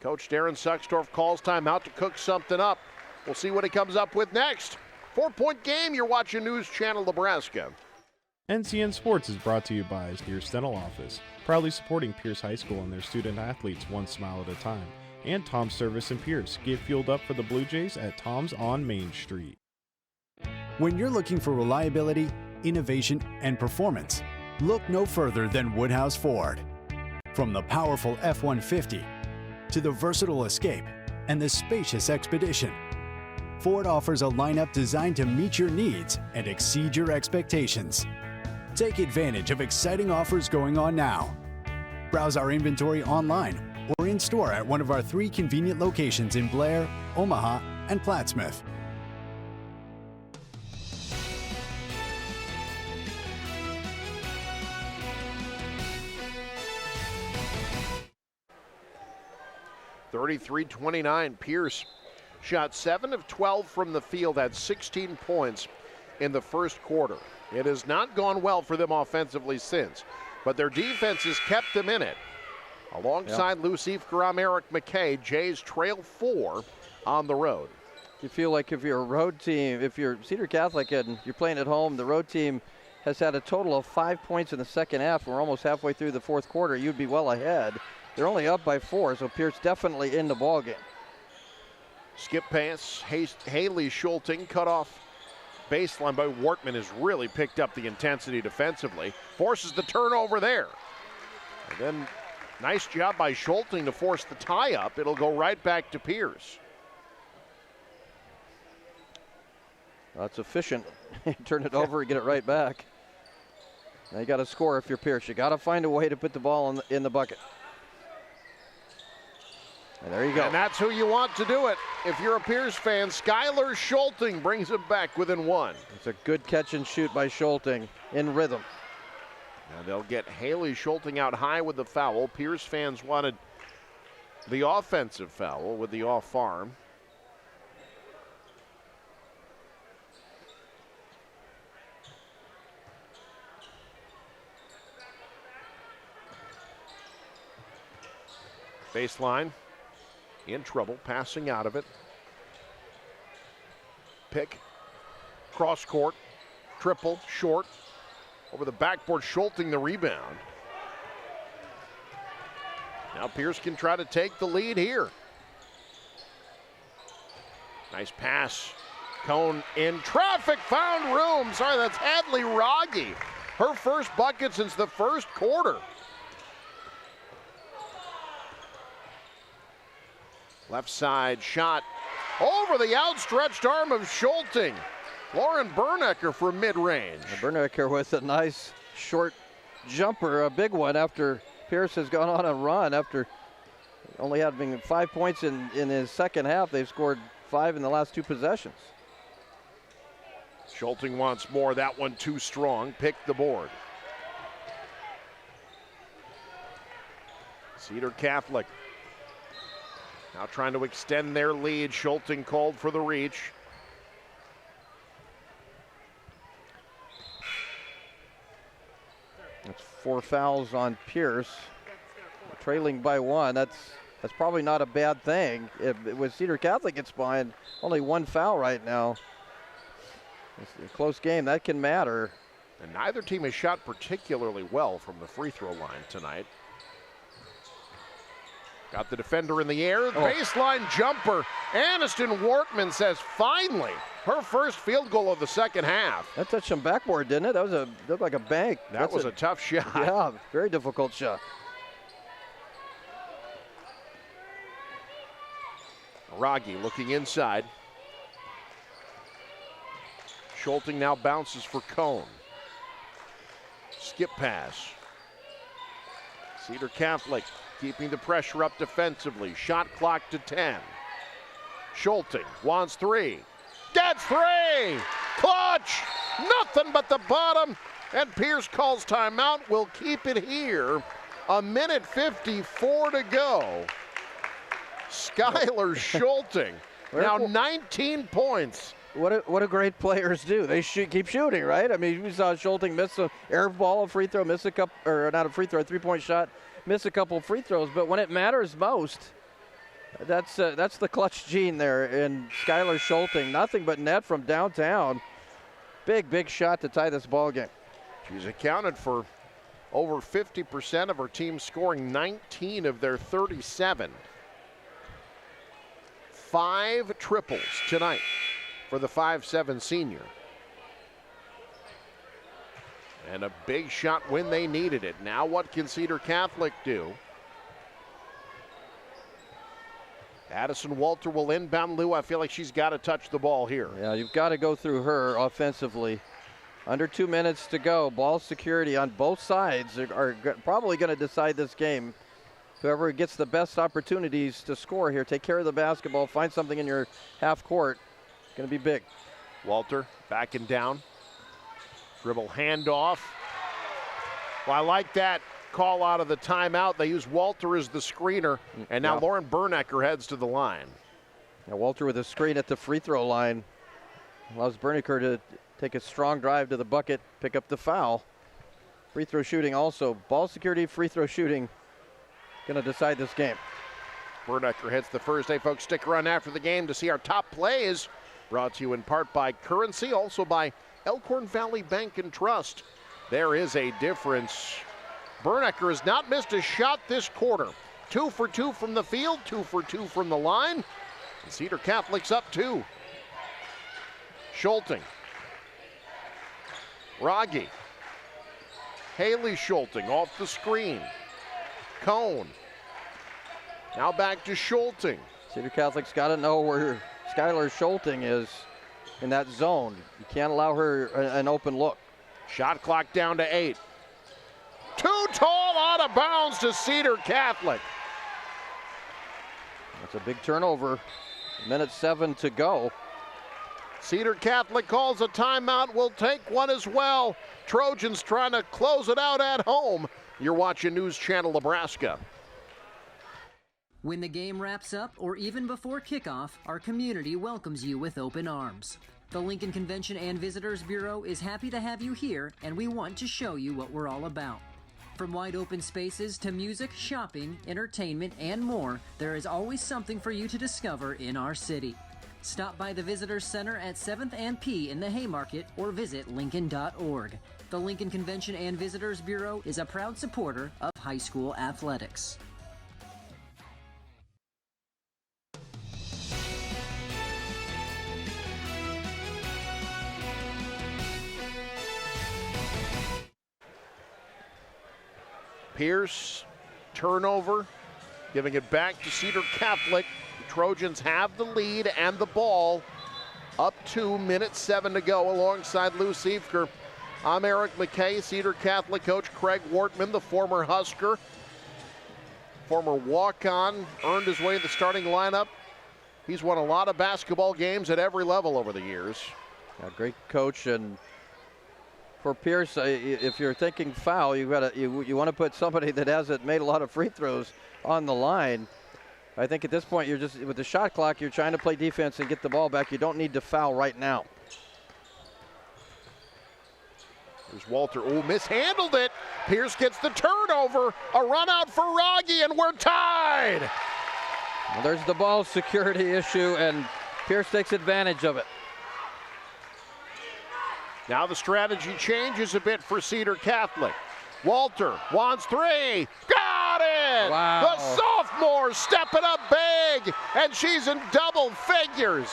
Speaker 2: Coach Darren Suxdorf calls timeout to cook something up. We'll see what he comes up with next. 4-point game. You're watching News Channel Nebraska.
Speaker 21: NCN Sports is brought to you by Pierce Dental Office, proudly supporting Pierce High School and their student athletes one smile at a time. And Tom's Service in Pierce. Get fueled up for the Blue Jays at Tom's on Main Street.
Speaker 3: When you're looking for reliability, innovation, and performance, look no further than Woodhouse Ford. From the powerful F-150 to the versatile Escape and the spacious Expedition, Ford offers a lineup designed to meet your needs and exceed your expectations. Take advantage of exciting offers going on now. Browse our inventory online or in store at one of our 3 convenient locations in Blair, Omaha, and Plattsmouth.
Speaker 2: (33-29). Pierce shot 7 of 12 from the field, had 16 points in the first quarter. It has not gone well for them offensively since, but their defense has kept them in it. Alongside Lucif Karam, Eric McKay, Jays trail 4 on the road.
Speaker 14: You feel like if you're a road team, if you're Cedar Catholic and you're playing at home, the road team has had a total of 5 points in the second half. We're almost halfway through the fourth quarter. You'd be well ahead. They're only up by 4, so Pierce definitely in the ballgame.
Speaker 2: Skip pass, Haley Schulting cut off baseline by Wortman has really picked up the intensity defensively. Forces the turnover there. And then nice job by Schulting to force the tie up. It'll go right back to Pierce.
Speaker 14: That's efficient. Turn it over and get it right back. Now you got to score if you're Pierce. You got to find a way to put the ball in the bucket. And there you go.
Speaker 2: And that's who you want to do it. If you're a Pierce fan, Skylar Schulting brings it back within 1.
Speaker 14: It's a good catch and shoot by Schulting in rhythm.
Speaker 2: And they'll get Haley Schulting out high with the foul. Pierce fans wanted the offensive foul with the off arm. Baseline. In trouble, passing out of it. Pick, cross court, triple, short. Over the backboard, Schulting the rebound. Now Pierce can try to take the lead here. Nice pass. Cone in traffic, found room. Sorry, that's Hadley Rogge. Her first bucket since the first quarter. Left side shot over the outstretched arm of Schulting. Lauren Bernecker from mid-range.
Speaker 14: Bernecker with a nice short jumper, a big one after Pierce has gone on a run after only having 5 points in his second half. They've scored 5 in the last 2 possessions.
Speaker 2: Schulting wants more. That one too strong. Pick the board. Cedar Catholic now trying to extend their lead. Schulting called for the reach.
Speaker 14: That's 4 fouls on Pierce. Trailing by 1. That's probably not a bad thing. With Cedar Catholic, it's behind only 1 foul right now. It's a close game. That can matter.
Speaker 2: And neither team has shot particularly well from the free throw line tonight. Got the defender in the air. Baseline jumper. Aniston Wortman says finally her first field goal of the second half.
Speaker 14: That touched some backboard, didn't it? That looked like a bank.
Speaker 2: That was a tough shot.
Speaker 14: Yeah, very difficult shot.
Speaker 2: Rogge looking inside. Schulting now bounces for Cone. Skip pass. Cedar Catholic keeping the pressure up defensively. Shot clock to 10. Schulting wants 3. That's 3! Clutch! Nothing but the bottom. And Pierce calls timeout. We'll keep it here. 1:54 to go. Skylar Schulting. Now 19 points
Speaker 14: what do great players do? They keep shooting, right? I mean, we saw Schulting miss an air ball, a free throw, miss a couple, or not a free throw, a 3-point shot, miss a couple free throws. But when it matters most, that's the clutch gene there in Skylar Schulting. Nothing but net from downtown. Big shot to tie this ball game.
Speaker 2: She's accounted for over 50% of her team, scoring 19 of their 37. 5 triples tonight for the 5'7" senior. And a big shot when they needed it. Now what can Cedar Catholic do? Addison Walter will inbound. Lou, I feel like she's got to touch the ball here.
Speaker 14: Yeah, you've got to go through her offensively. Under 2 minutes to go. Ball security on both sides are probably going to decide this game. Whoever gets the best opportunities to score here, take care of the basketball, find something in your half court. It's going to be big.
Speaker 2: Walter backing down. Dribble handoff. Well, I like that call out of the timeout. They use Walter as the screener, and now Lauren Bernecker heads to the line.
Speaker 14: Now Walter with a screen at the free throw line allows Bernecker to take a strong drive to the bucket, pick up the foul. Free throw shooting also. Ball security, free throw shooting going to decide this game.
Speaker 2: Bernecker hits the first. Hey, folks, stick around after the game to see our top plays. Brought to you in part by Currency, also by Elkhorn Valley Bank and Trust. There is a difference. Bernecker has not missed a shot this quarter. 2 for 2 from the field, 2 for 2 from the line. And Cedar Catholic's up 2. Schulting. Rogge. Haley Schulting off the screen. Cone. Now back to Schulting.
Speaker 14: Cedar Catholic's got to know where Skylar Schulting is in that zone. You can't allow her an open look.
Speaker 2: Shot clock down to 8. Too tall, out of bounds to Cedar Catholic.
Speaker 14: That's a big turnover. 1:07 to go.
Speaker 2: Cedar Catholic calls a timeout. We'll take one as well. Trojans trying to close it out at home. You're watching News Channel Nebraska.
Speaker 7: When the game wraps up or even before kickoff, our community welcomes you with open arms. The Lincoln Convention and Visitors Bureau is happy to have you here, and we want to show you what we're all about. From wide open spaces to music, shopping, entertainment, and more, there is always something for you to discover in our city. Stop by the Visitors Center at 7th and P in the Haymarket or visit Lincoln.org. The Lincoln Convention and Visitors Bureau is a proud supporter of high school athletics.
Speaker 2: Pierce, turnover, giving it back to Cedar Catholic. The Trojans have the lead and the ball. Up 2, 1:07 to go alongside Lou Siefker. I'm Eric McKay, Cedar Catholic coach Craig Wortman, the former Husker, former walk-on, earned his way to the starting lineup. He's won a lot of basketball games at every level over the years.
Speaker 14: A great coach, and for Pierce, if you're thinking foul, you want to put somebody that hasn't made a lot of free throws on the line. I think at this point, you're just with the shot clock, you're trying to play defense and get the ball back. You don't need to foul right now.
Speaker 2: There's Walter. Oh, mishandled it. Pierce gets the turnover. A run out for Rogge, and we're tied.
Speaker 14: Well, there's the ball security issue, and Pierce takes advantage of it.
Speaker 2: Now the strategy changes a bit for Cedar Catholic. Walter wants 3. Got it!
Speaker 14: Wow.
Speaker 2: The sophomore stepping up big, and she's in double figures.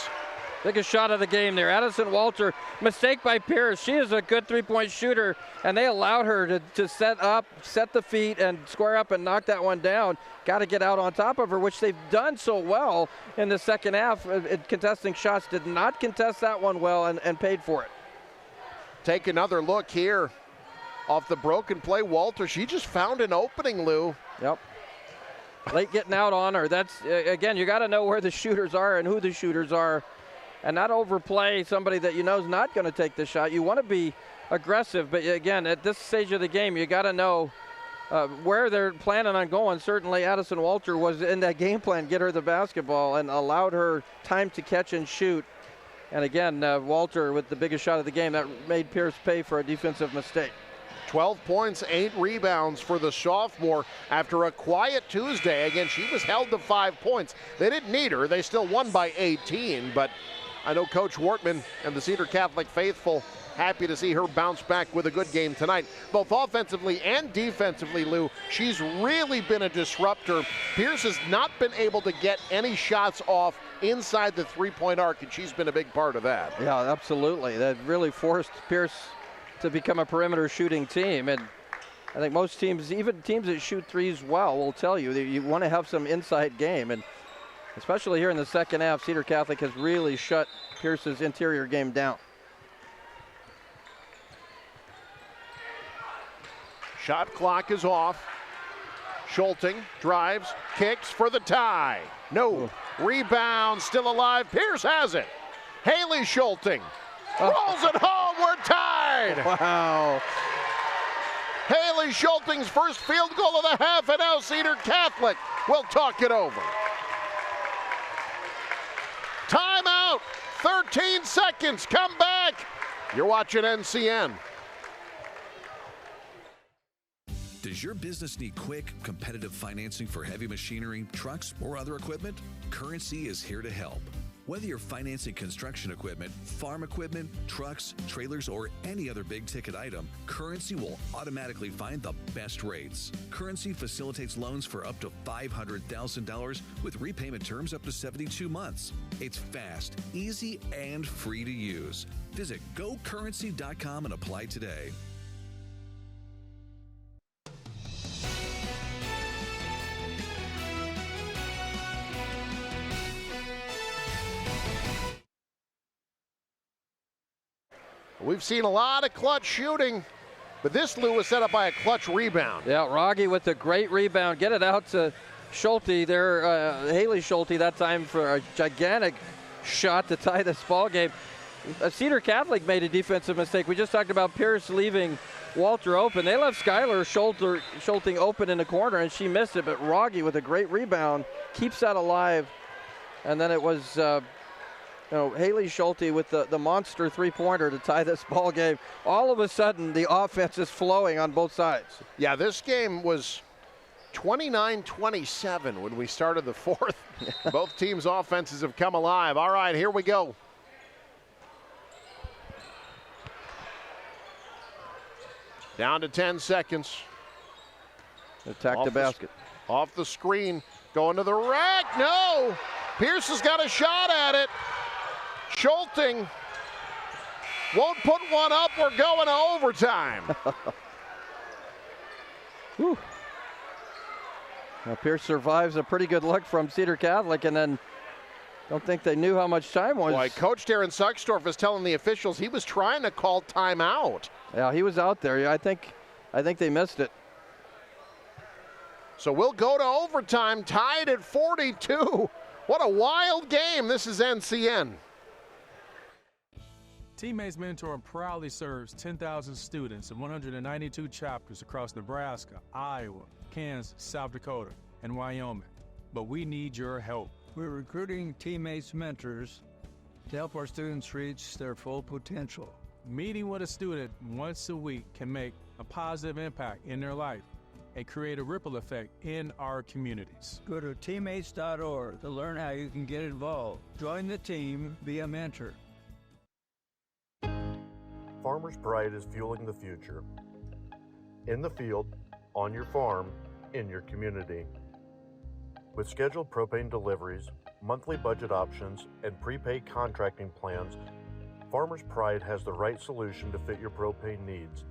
Speaker 14: Biggest shot of the game there. Addison Walter, mistake by Pierce. She is a good three-point shooter, and they allowed her to set the feet and square up and knock that one down. Got to get out on top of her, which they've done so well in the second half. Contesting shots, did not contest that one well and paid for it.
Speaker 2: Take another look here. Off the broken play, Walter, she just found an opening, Lou.
Speaker 14: Yep. Late getting out on her. That's, again, you got to know where the shooters are and who the shooters are, and not overplay somebody that you know is not going to take the shot. You want to be aggressive, but again, at this stage of the game, you got to know where they're planning on going. Certainly, Addison Walter was in that game plan, get her the basketball, and allowed her time to catch and shoot. And again, Walter with the biggest shot of the game. That made Pierce pay for a defensive mistake.
Speaker 2: 12 points, 8 rebounds for the sophomore after a quiet Tuesday. Again, she was held to 5 points. They didn't need her. They still won by 18, but I know Coach Wortman and the Cedar Catholic faithful happy to see her bounce back with a good game tonight. Both offensively and defensively, Lou, she's really been a disruptor. Pierce has not been able to get any shots off inside the three-point arc, and she's been a big part of that.
Speaker 14: Yeah, absolutely. That really forced Pierce to become a perimeter shooting team. And I think most teams, even teams that shoot threes well, will tell you that you want to have some inside game. And especially here in the second half, Cedar Catholic has really shut Pierce's interior game down.
Speaker 2: Shot clock is off. Schulting drives, kicks for the tie. No. Rebound still alive. Pierce has it. Haley Schulting rolls it home. We're tied.
Speaker 14: Wow.
Speaker 2: Haley Schulting's first field goal of the half, and now Cedar Catholic will talk it over. Timeout. 13 seconds. Come back. You're watching NCN.
Speaker 4: Does your business need quick, competitive financing for heavy machinery, trucks, or other equipment? Currency is here to help. Whether you're financing construction equipment, farm equipment, trucks, trailers, or any other big-ticket item, Currency will automatically find the best rates. Currency facilitates loans for up to $500,000 with repayment terms up to 72 months. It's fast, easy, and free to use. Visit GoCurrency.com and apply today.
Speaker 2: We've seen a lot of clutch shooting, but this, Lou, was set up by a clutch rebound.
Speaker 14: Yeah, Rogge with a great rebound. Get it out to Schulte there, Haley Schulte that time for a gigantic shot to tie this ball game. Cedar Catholic made a defensive mistake. We just talked about Pierce leaving Walter open. They left Skylar Schulting open in the corner, and she missed it, but Rogge with a great rebound keeps that alive. And then it was Haley Schulte with the monster three-pointer to tie this ball game. All of a sudden, the offense is flowing on both sides.
Speaker 2: Yeah, this game was 29-27 when we started the fourth. Both teams' offenses have come alive. All right, here we go. Down to 10 seconds.
Speaker 14: Attack the basket.
Speaker 2: Off the screen, going to the rack. No! Pierce has got a shot at it. Schulting won't put one up. We're going to overtime.
Speaker 14: Whew. Now Pierce survives a pretty good look from Cedar Catholic, and then don't think they knew how much time was.
Speaker 2: Boy, Coach Darren Suckstorf is telling the officials he was trying to call timeout.
Speaker 14: Yeah, he was out there. I think they missed it.
Speaker 2: So we'll go to overtime, tied at 42. What a wild game. This is NCN.
Speaker 8: Teammates Mentor proudly serves 10,000 students in 192 chapters across Nebraska, Iowa, Kansas, South Dakota, and Wyoming. But we need your help.
Speaker 10: We're recruiting Teammates Mentors to help our students reach their full potential.
Speaker 8: Meeting with a student once a week can make a positive impact in their life and create a ripple effect in our communities.
Speaker 10: Go to teammates.org to learn how you can get involved. Join the team, be a mentor.
Speaker 23: Farmers Pride is fueling the future. In the field, on your farm, in your community. With scheduled propane deliveries, monthly budget options, and prepaid contracting plans, Farmers Pride has the right solution to fit your propane needs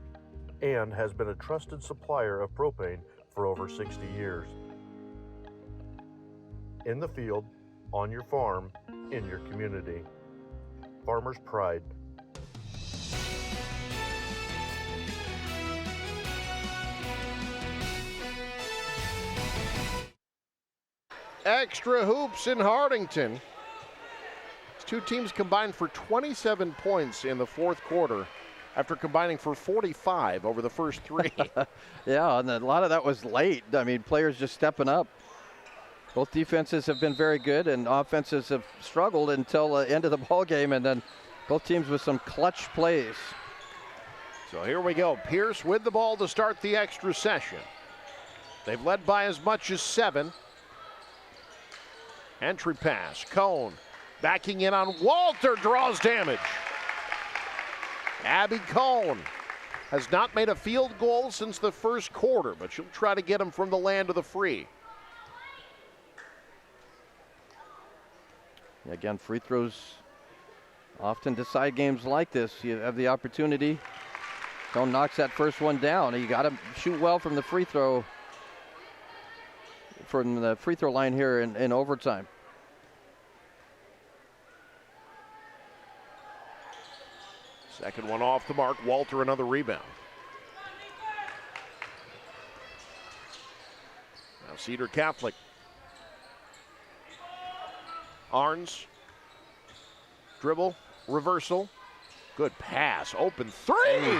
Speaker 23: and has been a trusted supplier of propane for over 60 years. In the field, on your farm, in your community. Farmers Pride.
Speaker 2: Extra hoops in Hartington. These two teams combined for 27 points in the fourth quarter after combining for 45 over the first three.
Speaker 14: Yeah, and a lot of that was late. I mean, players just stepping up. Both defenses have been very good, and offenses have struggled until the end of the ball game, and then both teams with some clutch plays.
Speaker 2: So here we go. Pierce with the ball to start the extra session. They've led by as much as 7. Entry pass. Cone backing in on Walter, draws damage. Abby Cone has not made a field goal since the first quarter, but she'll try to get him from the land of the free.
Speaker 14: Again, free throws often decide games like this. You have the opportunity. Cone knocks that first one down. You got to shoot well from the free throw line here in overtime.
Speaker 2: Second one off the mark. Walter, another rebound. Now Cedar Catholic. Arns. Dribble. Reversal. Good pass. Open three.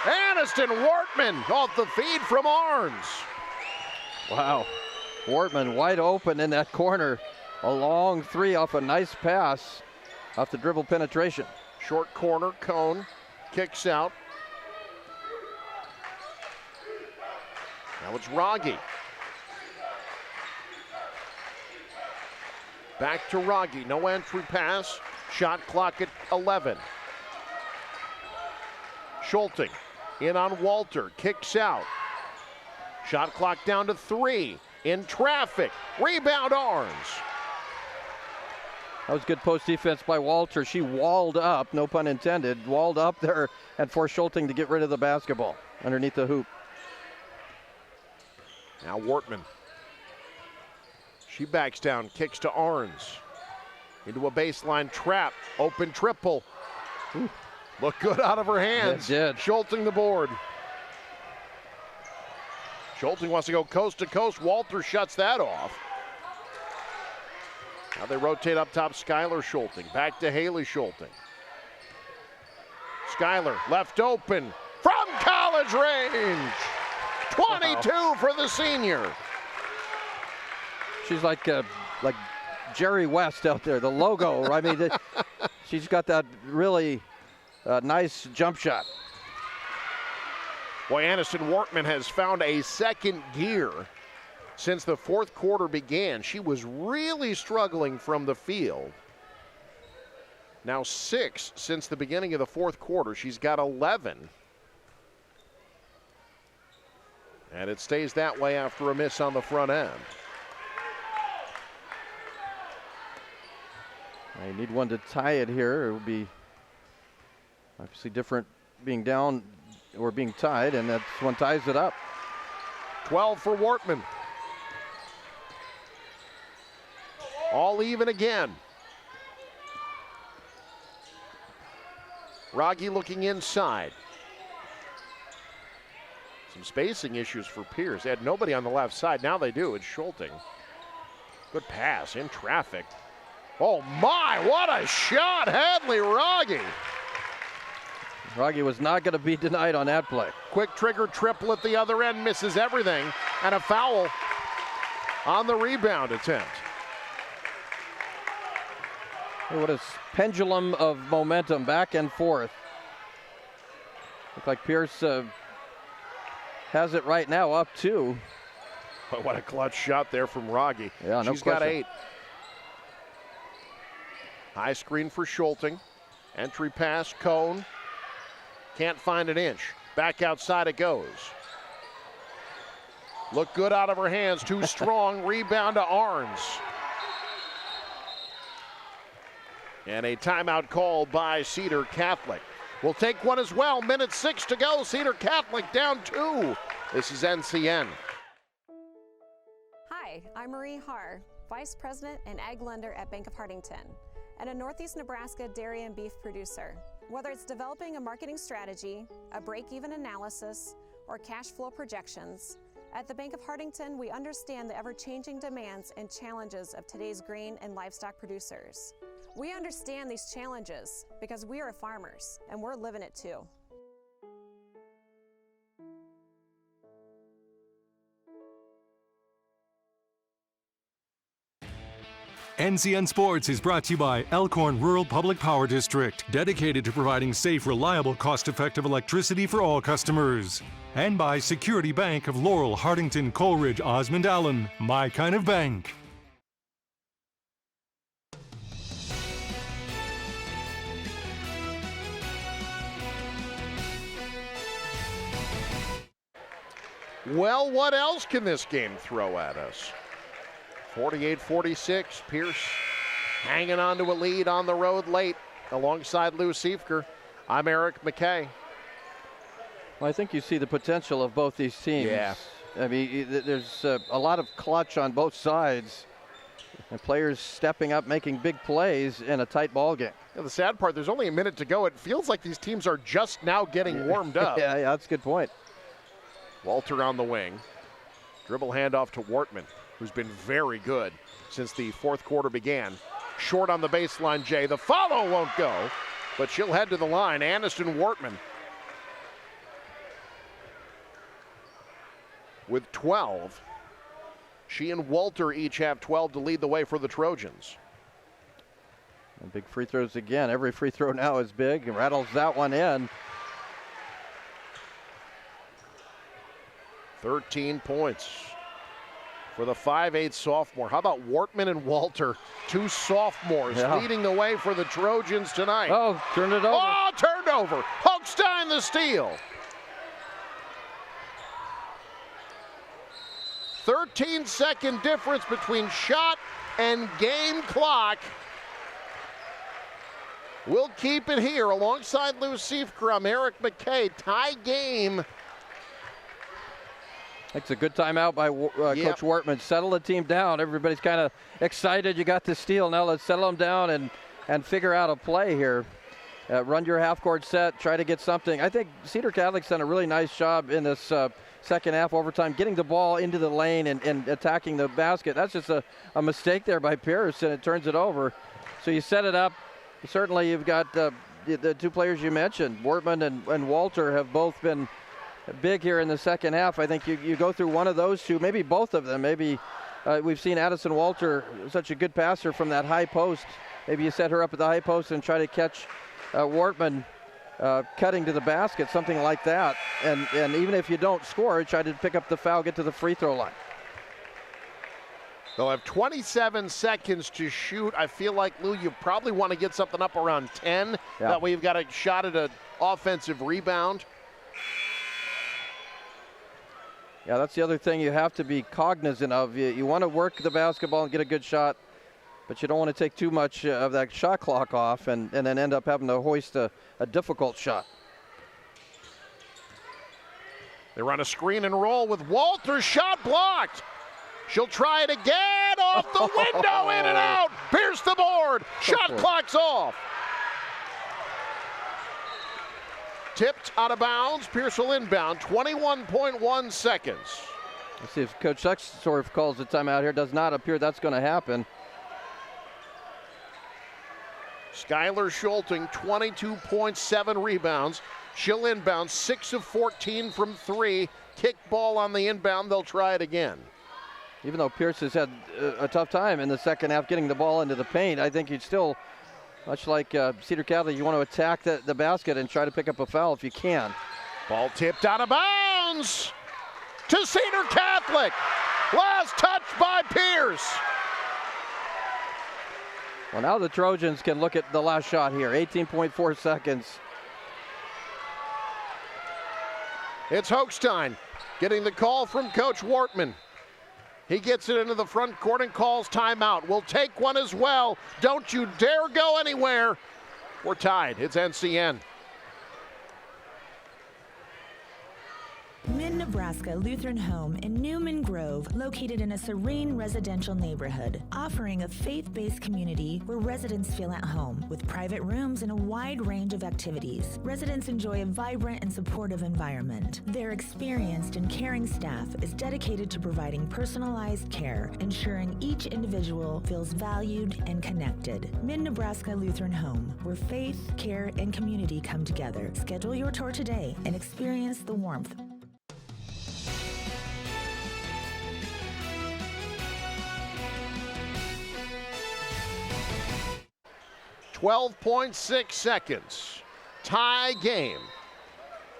Speaker 2: Aniston Wortman off the feed from Arns.
Speaker 14: Wow. Wortman wide open in that corner. A long three off a nice pass off the dribble penetration.
Speaker 2: Short corner, Cone kicks out. Now it's Rogge. Back to Rogge, no entry pass. Shot clock at 11. Schulting in on Walter, kicks out. Shot clock down to 3. In traffic, rebound Arns.
Speaker 14: That was good post defense by Walter. She walled up, no pun intended, walled up there and forced Schulting to get rid of the basketball underneath the hoop.
Speaker 2: Now Wortman. She backs down, kicks to Arns. Into a baseline trap, open triple. Ooh, looked good out of her hands.
Speaker 14: It did.
Speaker 2: Schulting the board. Schulting wants to go coast to coast. Walter shuts that off. Now they rotate up top. Skylar Schulting. Back to Haley Schulting. Skylar left open from college range. 22 for the senior.
Speaker 14: She's like Jerry West out there, the logo. I mean, she's got that really nice jump shot.
Speaker 2: Boy, Aniston Wortman has found a second gear since the fourth quarter began. She was really struggling from the field. Now 6 since the beginning of the fourth quarter. She's got 11. And it stays that way after a miss on the front end.
Speaker 14: I need one to tie it here. It would be obviously different being down or being tied, and that's one ties it up.
Speaker 2: 12 for Wortman. All even again. Rogge looking inside. Some spacing issues for Pierce. They had nobody on the left side. Now they do. It's Schulting. Good pass in traffic. Oh my, what a shot, Hadley Rogge.
Speaker 14: Rogge was not going to be denied on that play.
Speaker 2: Quick trigger triple at the other end, misses everything, and a foul on the rebound attempt.
Speaker 14: What a pendulum of momentum back and forth. Looks like Pierce has it right now, up 2.
Speaker 2: But what a clutch shot there from Rogge.
Speaker 14: Yeah, no
Speaker 2: She's
Speaker 14: question.
Speaker 2: got 8. High screen for Schulting. Entry pass, Cone. Can't find an inch. Back outside it goes. Looked good out of her hands. Too strong. Rebound to Arns. And a timeout called by Cedar Catholic. We'll take one as well. Minute 6 to go. Cedar Catholic down 2. This is NCN.
Speaker 9: Hi, I'm Marie Haar, Vice President and Ag Lender at Bank of Hartington, and a Northeast Nebraska dairy and beef producer. Whether it's developing a marketing strategy, a break-even analysis, or cash flow projections, at the Bank of Hartington, we understand the ever-changing demands and challenges of today's grain and livestock producers. We understand these challenges because we are farmers, and we're living it too.
Speaker 1: NCN Sports is brought to you by Elkhorn Rural Public Power District, dedicated to providing safe, reliable, cost-effective electricity for all customers. And by Security Bank of Laurel, Hardington, Coleridge, Osmond, Allen. My kind of bank.
Speaker 2: Well, what else can this game throw at us? 48-46, Pierce hanging on to a lead on the road late alongside Lou Siefker. I'm Eric McKay.
Speaker 14: Well, I think you see the potential of both these teams.
Speaker 2: Yeah.
Speaker 14: I mean, there's a lot of clutch on both sides, and players stepping up, making big plays in a tight ball game.
Speaker 2: Yeah, the sad part, there's only a minute to go. It feels like these teams are just now getting warmed up.
Speaker 14: Yeah, that's a good point.
Speaker 2: Walter on the wing. Dribble handoff to Wortman, who's been very good since the fourth quarter began. Short on the baseline, Jay. The follow won't go, but she'll head to the line. Aniston Wortman with 12. She and Walter each have 12 to lead the way for the Trojans.
Speaker 14: And big free throws again. Every free throw now is big, and rattles that one in.
Speaker 2: 13 points for the 5'8" sophomore. How about Wortman and Walter, two sophomores, leading the way for the Trojans tonight.
Speaker 14: Oh, turned it over.
Speaker 2: Oh, turned over. Hochstein the steal. 13-second difference between shot and game clock. We'll keep it here alongside Lou Siefker. I'm Eric McKay. Tie game.
Speaker 14: It's a good timeout by Coach Wortman. Settle the team down. Everybody's kind of excited. You got the steal. Now let's settle them down and figure out a play here. Run your half-court set. Try to get something. I think Cedar Catholic's done a really nice job in this second half overtime, getting the ball into the lane and attacking the basket. That's just a mistake there by Pierce, and it turns it over. So you set it up. Certainly you've got the two players you mentioned, Wortman and Walter, have both been big here in the second half. I think you go through one of those two, maybe both of them. Maybe we've seen Addison Walter, such a good passer from that high post. Maybe you set her up at the high post and try to catch Wortman cutting to the basket, something like that. And even if you don't score, try to pick up the foul, get to the free throw line.
Speaker 2: They'll have 27 seconds to shoot. I feel like, Lou, you probably want to get something up around 10. Yeah. That way you've got a shot at an offensive rebound.
Speaker 14: Yeah, that's the other thing you have to be cognizant of. You want to work the basketball and get a good shot, but you don't want to take too much of that shot clock off and then end up having to hoist a difficult shot.
Speaker 2: They run a screen and roll with Walter. Shot blocked. She'll try it again. Off the window, in and out. Pierce the board. Shot clock's off. Tipped out of bounds. Pierce will inbound. 21.1 seconds.
Speaker 14: Let's see if Coach Sextorf calls the timeout here. Does not appear that's going to happen.
Speaker 2: Skylar Schulting, 22.7 rebounds. She'll inbound. 6 of 14 from 3. Kick ball on the inbound. They'll try it again.
Speaker 14: Even though Pierce has had a tough time in the second half getting the ball into the paint, I think you'd still, much like Cedar Catholic, you want to attack the basket and try to pick up a foul if you can.
Speaker 2: Ball tipped out of bounds to Cedar Catholic. Last touch by Pierce.
Speaker 14: Well, now the Trojans can look at the last shot here. 18.4 seconds.
Speaker 2: It's Hochstein getting the call from Coach Wortman. He gets it into the front court and calls timeout. We'll take one as well. Don't you dare go anywhere. We're tied. It's NCN.
Speaker 11: Mid-Nebraska Lutheran Home in Newman Grove, located in a serene residential neighborhood, offering a faith-based community where residents feel at home, with private rooms and a wide range of activities. Residents enjoy a vibrant and supportive environment. Their experienced and caring staff is dedicated to providing personalized care, ensuring each individual feels valued and connected. Mid-Nebraska Lutheran Home, where faith, care, and community come together. Schedule your tour today and experience the warmth.
Speaker 2: 12.6 seconds. Tie game.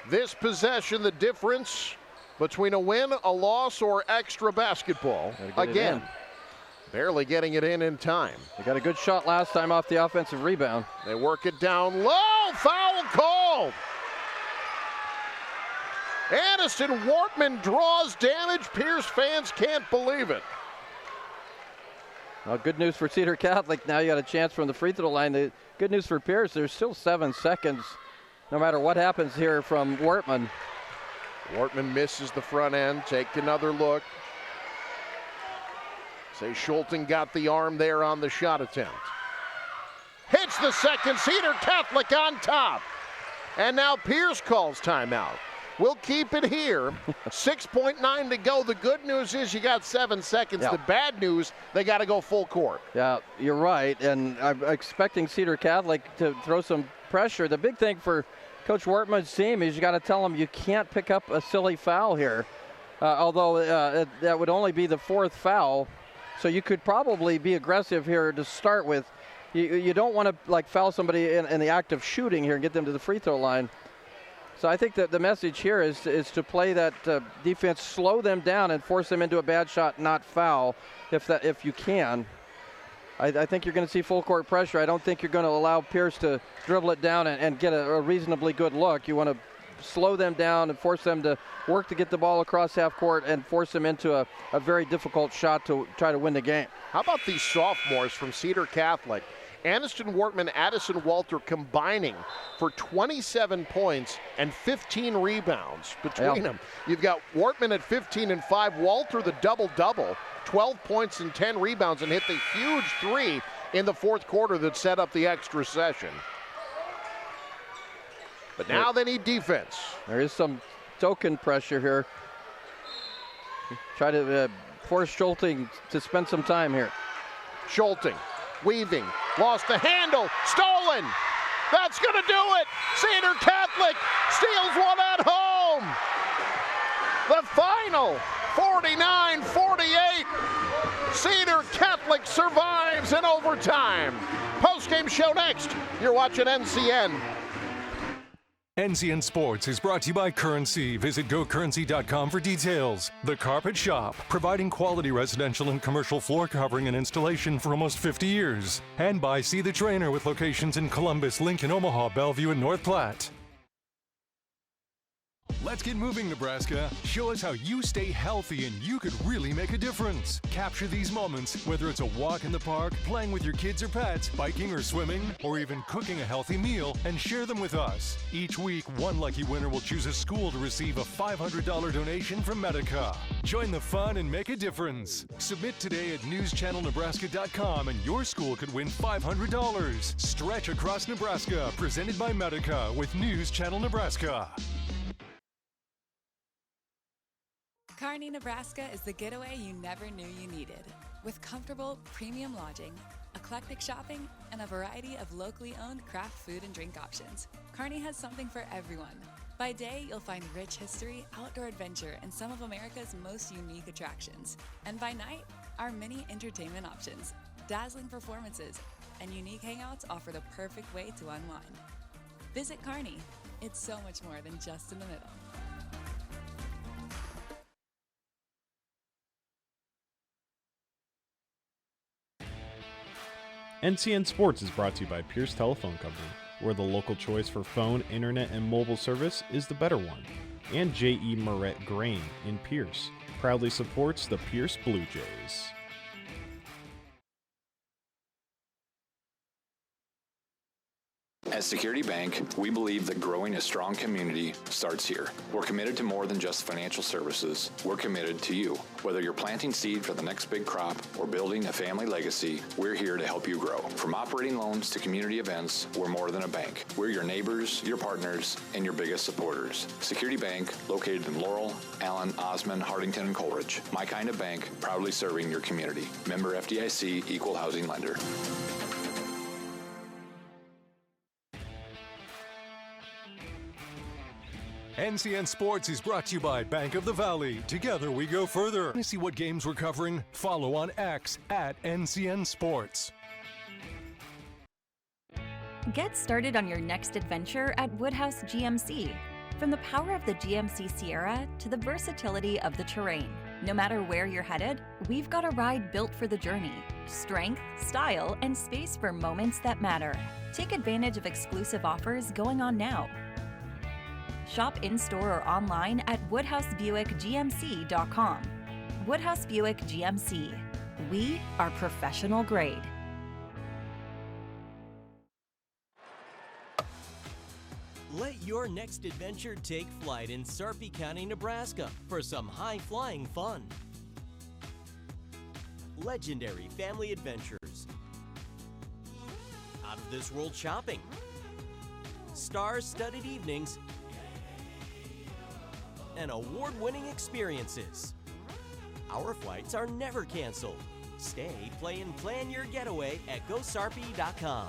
Speaker 2: This possession, the difference between a win, a loss, or extra basketball. Again, barely getting it in time.
Speaker 14: They got a good shot last time off the offensive rebound.
Speaker 2: They work it down low. Foul called. Addison Wortman draws damage. Pierce fans can't believe it.
Speaker 14: Well, good news for Cedar Catholic. Now you got a chance from the free throw line. The good news for Pierce, there's still 7 seconds no matter what happens here from Wortman.
Speaker 2: Wortman misses the front end. Take another look. Say Schulting got the arm there on the shot attempt. Hits the second. Cedar Catholic on top. And now Pierce calls timeout. We'll keep it here. 6.9 to go. The good news is you got 7 seconds.
Speaker 14: Yeah.
Speaker 2: The bad news, they got to go full court.
Speaker 14: Yeah, you're right. And I'm expecting Cedar Catholic to throw some pressure. The big thing for Coach Wortman's team is you got to tell them you can't pick up a silly foul here. Although that would only be the 4th foul. So you could probably be aggressive here to start with. You don't want to foul somebody in the act of shooting here and get them to the free throw line. So I think that the message here is to play that defense, slow them down and force them into a bad shot, not foul, if you can. I think you're going to see full court pressure. I don't think you're going to allow Pierce to dribble it down and get a reasonably good look. You want to slow them down and force them to work to get the ball across half court and force them into a very difficult shot to try to win the game.
Speaker 2: How about these sophomores from Cedar Catholic? Aniston Wortman, Addison Walter combining for 27 points and 15 rebounds between them. You've got Wortman at 15 and 5, Walter the double-double, 12 points and 10 rebounds, and hit the huge 3 in the 4th quarter that set up the extra session. But now they need defense.
Speaker 14: There is some token pressure here. Try to force Schulting to spend some time here.
Speaker 2: Schulting. Weaving, lost the handle, stolen. That's going to do it. Cedar Catholic steals one at home. The final, 49-48. Cedar Catholic survives in overtime. Post-game show next. You're watching NCN.
Speaker 1: NCN Sports is brought to you by Currency. Visit GoCurrency.com for details. The Carpet Shop, providing quality residential and commercial floor covering and installation for almost 50 years. And by See the Trainer with locations in Columbus, Lincoln, Omaha, Bellevue, and North Platte. Let's get moving, Nebraska. Show us how you stay healthy and you could really make a difference. Capture these moments, whether it's a walk in the park, playing with your kids or pets, biking or swimming, or even cooking a healthy meal, and share them with us. Each week, one lucky winner will choose a school to receive a $500 donation from Medica. Join the fun and make a difference. Submit today at newschannelnebraska.com and your school could win $500. Stretch Across Nebraska, presented by Medica with News Channel Nebraska.
Speaker 6: Kearney, Nebraska is the getaway you never knew you needed. With comfortable, premium lodging, eclectic shopping, and a variety of locally owned craft food and drink options, Kearney has something for everyone. By day, you'll find rich history, outdoor adventure, and some of America's most unique attractions. And by night, our many entertainment options, dazzling performances, and unique hangouts offer the perfect way to unwind. Visit Kearney. It's so much more than just in the middle.
Speaker 21: NCN Sports is brought to you by Pierce Telephone Company, where the local choice for phone, internet, and mobile service is the better one. And J.E. Moret Grain in Pierce proudly supports the Pierce Blue Jays.
Speaker 12: At Security Bank, we believe that growing a strong community starts here. We're committed to more than just financial services. We're committed to you. Whether you're planting seed for the next big crop or building a family legacy, we're here to help you grow. From operating loans to community events, we're more than a bank. We're your neighbors, your partners, and your biggest supporters. Security Bank, located in Laurel, Allen, Osmond, Hardington, and Coleridge. My kind of bank, proudly serving your community. Member FDIC, Equal Housing Lender.
Speaker 1: NCN Sports is brought to you by Bank of the Valley. Together we go further. To see what games we're covering, follow on X at NCN Sports.
Speaker 5: Get started on your next adventure at Woodhouse GMC. From the power of the GMC Sierra to the versatility of the terrain. No matter where you're headed, we've got a ride built for the journey. Strength, style, and space for moments that matter. Take advantage of exclusive offers going on now. Shop in-store or online at WoodhouseBuickGMC.com. Woodhouse Buick GMC. We are professional grade.
Speaker 15: Let your next adventure take flight in Sarpy County, Nebraska for some high-flying fun. Legendary family adventures. Out-of-this-world shopping. Star-studded evenings. And award-winning experiences. Our flights are never canceled. Stay, play, and plan your getaway at GoSarpy.com.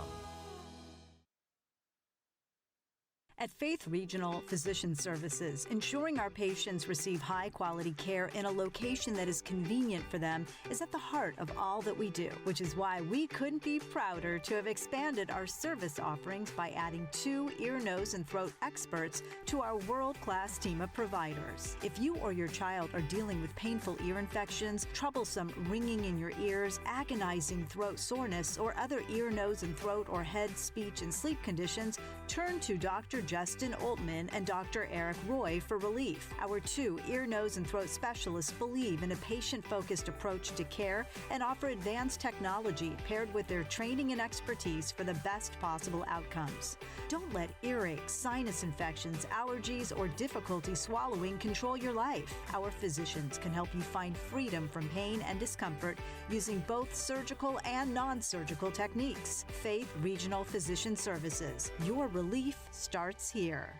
Speaker 16: At Faith Regional Physician Services, ensuring our patients receive high-quality care in a location that is convenient for them is at the heart of all that we do, which is why we couldn't be prouder to have expanded our service offerings by adding 2 ear, nose, and throat experts to our world-class team of providers. If you or your child are dealing with painful ear infections, troublesome ringing in your ears, agonizing throat soreness, or other ear, nose, and throat or head, speech, and sleep conditions, turn to Dr. Justin Oltman and Dr. Eric Roy for relief. Our 2 ear, nose, and throat specialists believe in a patient-focused approach to care and offer advanced technology paired with their training and expertise for the best possible outcomes. Don't let earaches, sinus infections, allergies, or difficulty swallowing control your life. Our physicians can help you find freedom from pain and discomfort using both surgical and non-surgical techniques. Faith Regional Physician Services. Your relief starts here.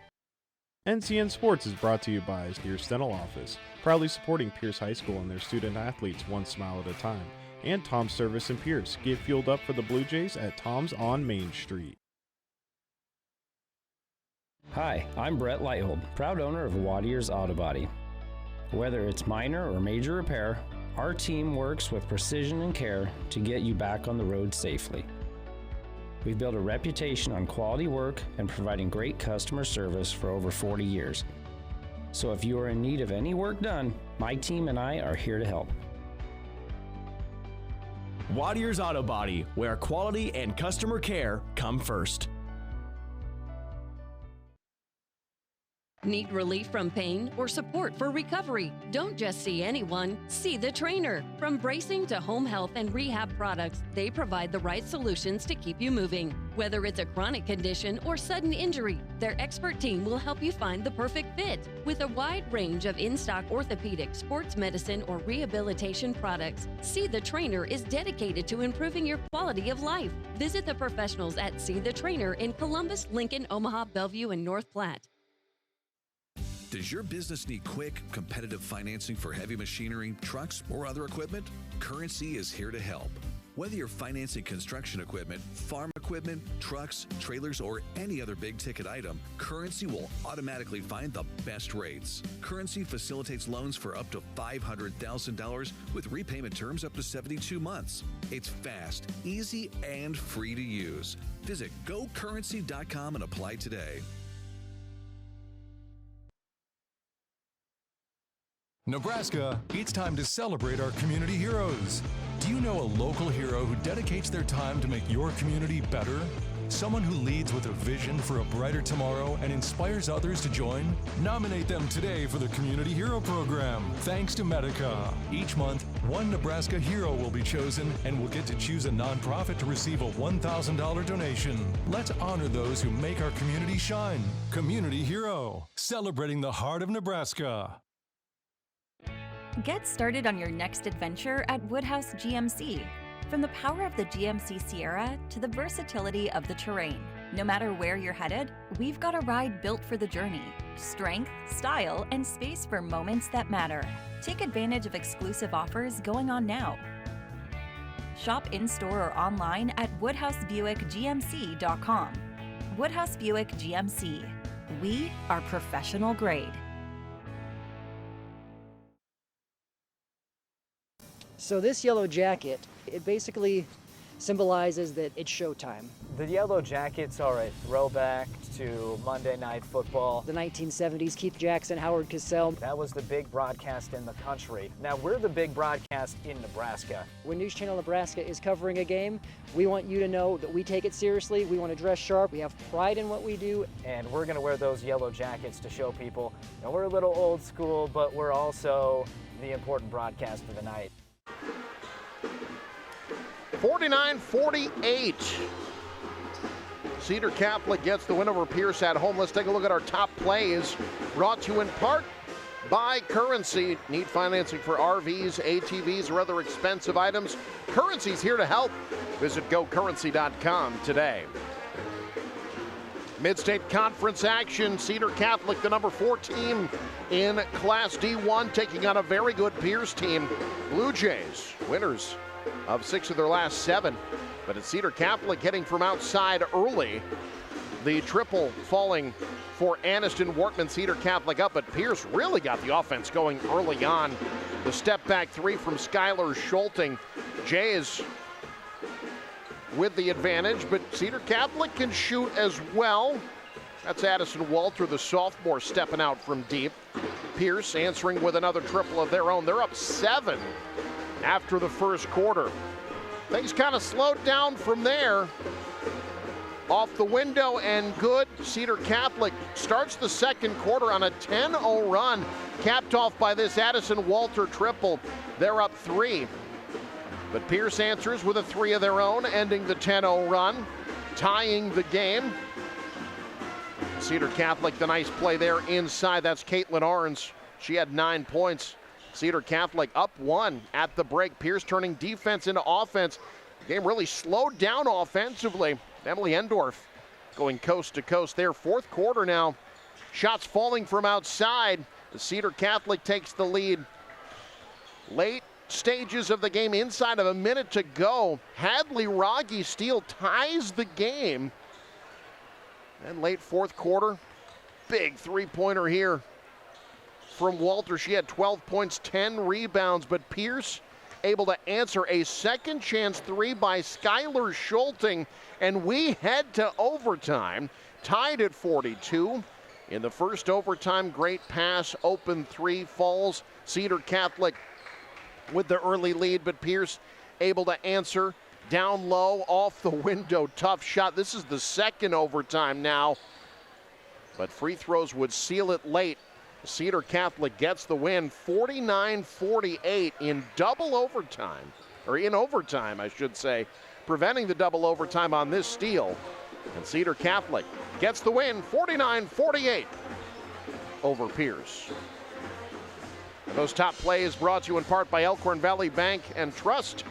Speaker 21: NCN Sports is brought to you by Pierce Dental Office, proudly supporting Pierce High School and their student athletes one smile at a time. And Tom's Service in Pierce. Get fueled up for the Blue Jays at Tom's on Main Street.
Speaker 24: Hi, I'm Brett Lighthold, proud owner of Wattier's Auto Body. Whether it's minor or major repair, our team works with precision and care to get you back on the road safely. We've built a reputation on quality work and providing great customer service for over 40 years. So if you are in need of any work done, my team and I are here to help.
Speaker 25: Wattier's Auto Body, where quality and customer care come first.
Speaker 26: Need relief from pain or support for recovery? Don't just see anyone, see the trainer. From bracing to home health and rehab products, they provide the right solutions to keep you moving. Whether it's a chronic condition or sudden injury, their expert team will help you find the perfect fit. With a wide range of in-stock orthopedic, sports medicine, or rehabilitation products, See the Trainer is dedicated to improving your quality of life. Visit the professionals at See the Trainer in Columbus, Lincoln, Omaha, Bellevue, and North Platte.
Speaker 4: Does your business need quick, competitive financing for heavy machinery, trucks, or other equipment? Currency is here to help. Whether you're financing construction equipment, farm equipment, trucks, trailers, or any other big-ticket item, Currency will automatically find the best rates. Currency facilitates loans for up to $500,000 with repayment terms up to 72 months. It's fast, easy, and free to use. Visit GoCurrency.com and apply today.
Speaker 1: Nebraska, it's time to celebrate our community heroes. Do you know a local hero who dedicates their time to make your community better? Someone who leads with a vision for a brighter tomorrow and inspires others to join? Nominate them today for the Community Hero Program, thanks to Medica. Each month, one Nebraska hero will be chosen and will get to choose a nonprofit to receive a $1,000 donation. Let's honor those who make our community shine. Community Hero, celebrating the heart of Nebraska.
Speaker 5: Get started on your next adventure at Woodhouse GMC. From the power of the GMC Sierra to the versatility of the terrain. No matter where you're headed, we've got a ride built for the journey. Strength, style, and space for moments that matter. Take advantage of exclusive offers going on now. Shop in-store or online at WoodhouseBuickGMC.com. Woodhouse Buick GMC. We are professional grade.
Speaker 27: So this yellow jacket, it basically
Speaker 13: symbolizes that it's showtime.
Speaker 17: The Yellow Jackets are a throwback to Monday Night Football.
Speaker 13: The 1970s, Keith Jackson, Howard Cosell.
Speaker 17: That was the big broadcast in the country. Now we're the big broadcast in Nebraska.
Speaker 13: When News Channel Nebraska is covering a game, we want you to know that we take it seriously. We want to dress sharp. We have pride in what we do.
Speaker 17: And we're going to wear those yellow jackets to show people, we're a little old school, but we're also the important broadcast of the night.
Speaker 2: 49-48. Cedar Catholic gets the win over Pierce at home. Let's take a look at our top plays, brought to you in part by Currency. Need financing for RVs, ATVs, or other expensive items? Currency's here to help. Visit gocurrency.com today. Mid-state conference action. Cedar Catholic, the number 4 team in Class D1, taking on a very good Pierce team. Blue Jays, winners of 6 of their last 7. But it's Cedar Catholic getting from outside early. The triple falling for Aniston Wortman. Cedar Catholic up, but Pierce really got the offense going early on. The step back 3 from Skylar Schulting. Jays with the advantage, but Cedar Catholic can shoot as well. That's Addison Walter, the sophomore, stepping out from deep. Pierce answering with another triple of their own. They're up 7 after the first quarter. Things kind of slowed down from there. Off the window and good. Cedar Catholic starts the second quarter on a 10-0 run, capped off by this Addison Walter triple. They're up 3. But Pierce answers with a 3 of their own, ending the 10-0 run, tying the game. Cedar Catholic, the nice play there inside. That's Caitlin Arns. She had 9 points. Cedar Catholic up 1 at the break. Pierce turning defense into offense. The game really slowed down offensively. Emily Endorf going coast to coast there. Fourth quarter now. Shots falling from outside. The Cedar Catholic takes the lead. Late stages of the game, inside of a minute to go. Hadley Rogge Steele ties the game. And late fourth quarter, big three-pointer here from Walter. She had 12 points, 10 rebounds, but Pierce able to answer a second chance 3 by Skylar Schulting, and we head to overtime, tied at 42. In the first overtime, great pass, open 3 falls. Cedar Catholic with the early lead, but Pierce able to answer. Down low, off the window, tough shot. This is the second overtime now, but free throws would seal it late. Cedar Catholic gets the win, 49-48 in double overtime, or in overtime, I should say, preventing the double overtime on this steal. And Cedar Catholic gets the win, 49-48 over Pierce. And those top plays brought to you in part by Elkhorn Valley Bank and Trust.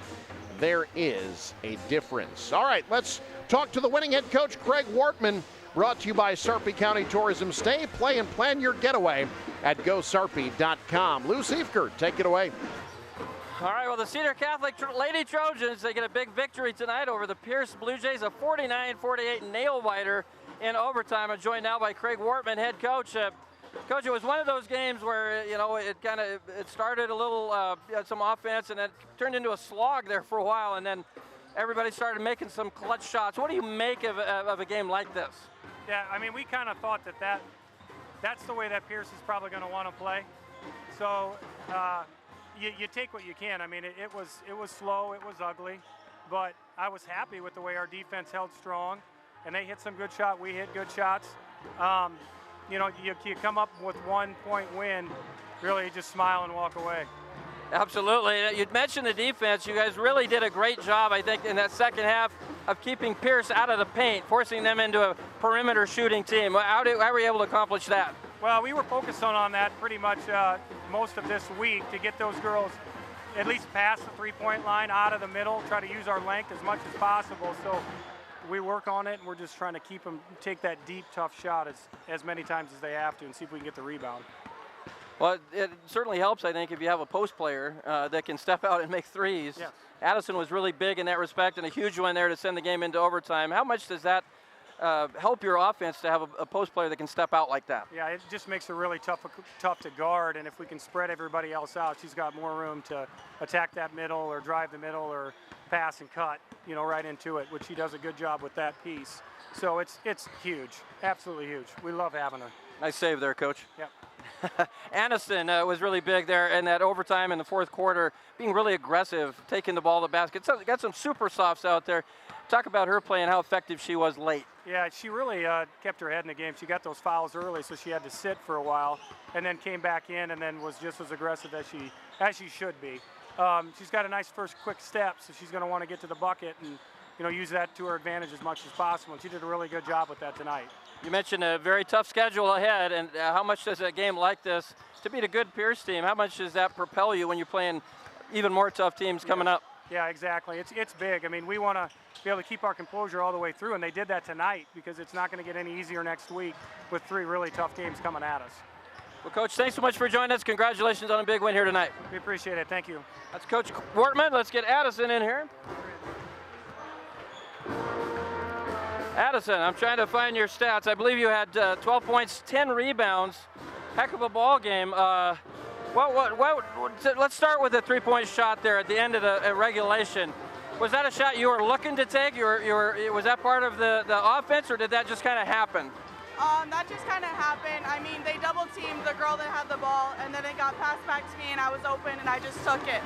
Speaker 2: There is a difference. All right, let's talk to the winning head coach, Craig Wortman. Brought to you by Sarpy County Tourism. Stay, play, and plan your getaway at GoSarpy.com. Lou Siefker, take it away.
Speaker 18: All right, well, the Cedar Catholic Lady Trojans, they get a big victory tonight over the Pierce Blue Jays, a 49-48 nail-biter in overtime. I'm joined now by Craig Wortman, head coach. Coach, it was one of those games where, it started a little, some offense, and then turned into a slog there for a while, and then everybody started making some clutch shots. What do you make of a game like this?
Speaker 19: Yeah, I mean, we kind of thought that's the way that Pierce is probably going to want to play. So you take what you can. I mean, it was slow, it was ugly, but I was happy with the way our defense held strong, and they hit some good shots. We hit good shots. You come up with 1 point win, really just smile and walk away.
Speaker 18: Absolutely. You'd mentioned the defense. You guys really did a great job, I think, in that second half of keeping Pierce out of the paint, forcing them into a perimeter shooting team. How were you able to accomplish that?
Speaker 19: Well, we were focused on that pretty much most of this week to get those girls at least past the three-point line, out of the middle, try to use our length as much as possible. So we work on it, and we're just trying to keep them take that deep, tough shot as many times as they have to and see if we can get the rebound.
Speaker 18: Well, it certainly helps, I think, if you have a post player that can step out and make threes.
Speaker 19: Yeah.
Speaker 18: Addison was really big in that respect and a huge one there to send the game into overtime. How much does that help your offense to have a post player that can step out like that?
Speaker 19: Yeah, it just makes her really tough to guard, and if we can spread everybody else out, she's got more room to attack that middle or drive the middle or pass and cut, right into it, which she does a good job with that piece. So it's huge, absolutely huge. We love having her.
Speaker 18: Nice save there, Coach.
Speaker 19: Yep.
Speaker 18: Aniston was really big there in that overtime in the fourth quarter, being really aggressive, taking the ball to the basket. So, got some super softs out there. Talk about her play and how effective she was late.
Speaker 19: Yeah, she really kept her head in the game. She got those fouls early, so she had to sit for a while, and then came back in and then was just as aggressive as she should be. She's got a nice first quick step, so she's going to want to get to the bucket and use that to her advantage as much as possible. And she did a really good job with that tonight.
Speaker 18: You mentioned a very tough schedule ahead, and how much does a game like this, to beat a good Pierce team, how much does that propel you when you're playing even more tough teams coming up?
Speaker 19: Yeah, exactly. It's big. I mean, we want to be able to keep our composure all the way through, and they did that tonight because it's not going to get any easier next week with 3 really tough games coming at us.
Speaker 18: Well, Coach, thanks so much for joining us. Congratulations on a big win here tonight.
Speaker 19: We appreciate it. Thank you.
Speaker 18: That's Coach Wortman. Let's get Addison in here. Addison, I'm trying to find your stats. I believe you had 12 points, 10 rebounds. Heck of a ball game. Let's start with the 3-point shot there at the end of the regulation. Was that a shot you were looking to take? Was that part of the offense, or did that just kind of happen?
Speaker 3: That just kind of happened. I mean, they double-teamed the girl that had the ball, and then it got passed back to me, and I was open, and I just took it.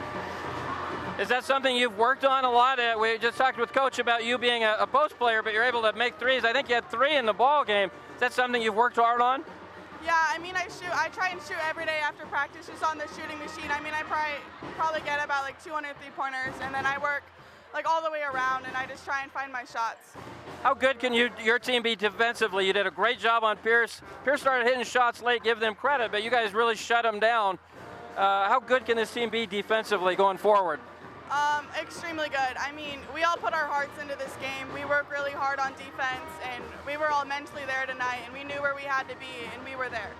Speaker 18: Is that something you've worked on a lot? We just talked with Coach about you being a post player, but you're able to make threes. I think you had 3 in the ball game. Is that something you've worked hard on?
Speaker 3: Yeah, I mean, I try and shoot every day after practice, just on the shooting machine. I mean, I probably get about like 200 3-pointers, and then I work like all the way around, and I just try and find my shots.
Speaker 18: How good can your team be defensively? You did a great job on Pierce. Pierce started hitting shots late, give them credit, but you guys really shut them down. How good can this team be defensively going forward?
Speaker 3: Extremely good. I mean, we all put our hearts into this game. We work really hard on defense, and we were all mentally there tonight, and we knew where we had to be, and we were there.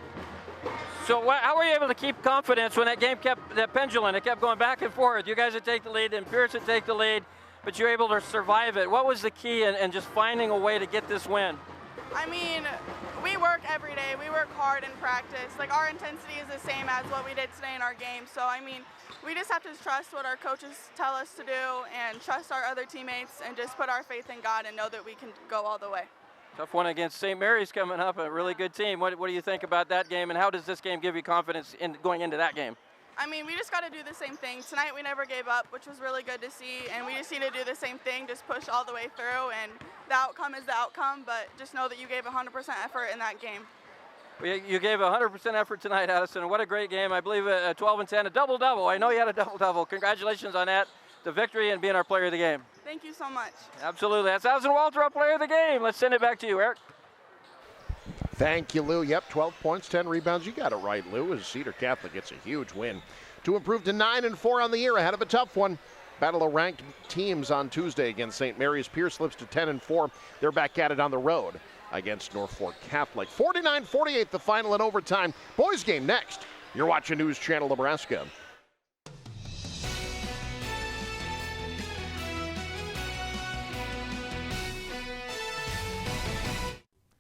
Speaker 18: So how were you able to keep confidence when that game that pendulum, it kept going back and forth? You guys would take the lead, and Pierce would take the lead, but you were able to survive it. What was the key in just finding a way to get this win?
Speaker 3: I mean, we work every day. We work hard in practice. Like, our intensity is the same as what we did today in our game. So, I mean, we just have to trust what our coaches tell us to do and trust our other teammates and just put our faith in God and know that we can go all the way.
Speaker 18: Tough one against St. Mary's coming up, a really good team. What do you think about that game, and how does this game give you confidence in going into that game?
Speaker 3: I mean, we just got to do the same thing. Tonight we never gave up, which was really good to see, and we just need to do the same thing, just push all the way through, and the outcome is the outcome, but just know that you gave 100% effort in that game.
Speaker 18: You gave 100% effort tonight, Addison. What a great game. I believe a 12 and 10, a double-double. I know you had a double-double. Congratulations on that, the victory and being our player of the game.
Speaker 3: Thank you so much.
Speaker 18: Absolutely. That's Addison Walter, our player of the game. Let's send it back to you, Eric.
Speaker 2: Thank you, Lou. Yep, 12 points, 10 rebounds. You got it right, Lou, as Cedar Catholic gets a huge win to improve to 9-4 on the year ahead of a tough one. Battle of ranked teams on Tuesday against St. Mary's. Pierce slips to 10-4. They're back at it on the road against Norfolk Catholic. 49-48 the final in overtime. Boys game next. You're watching News Channel Nebraska.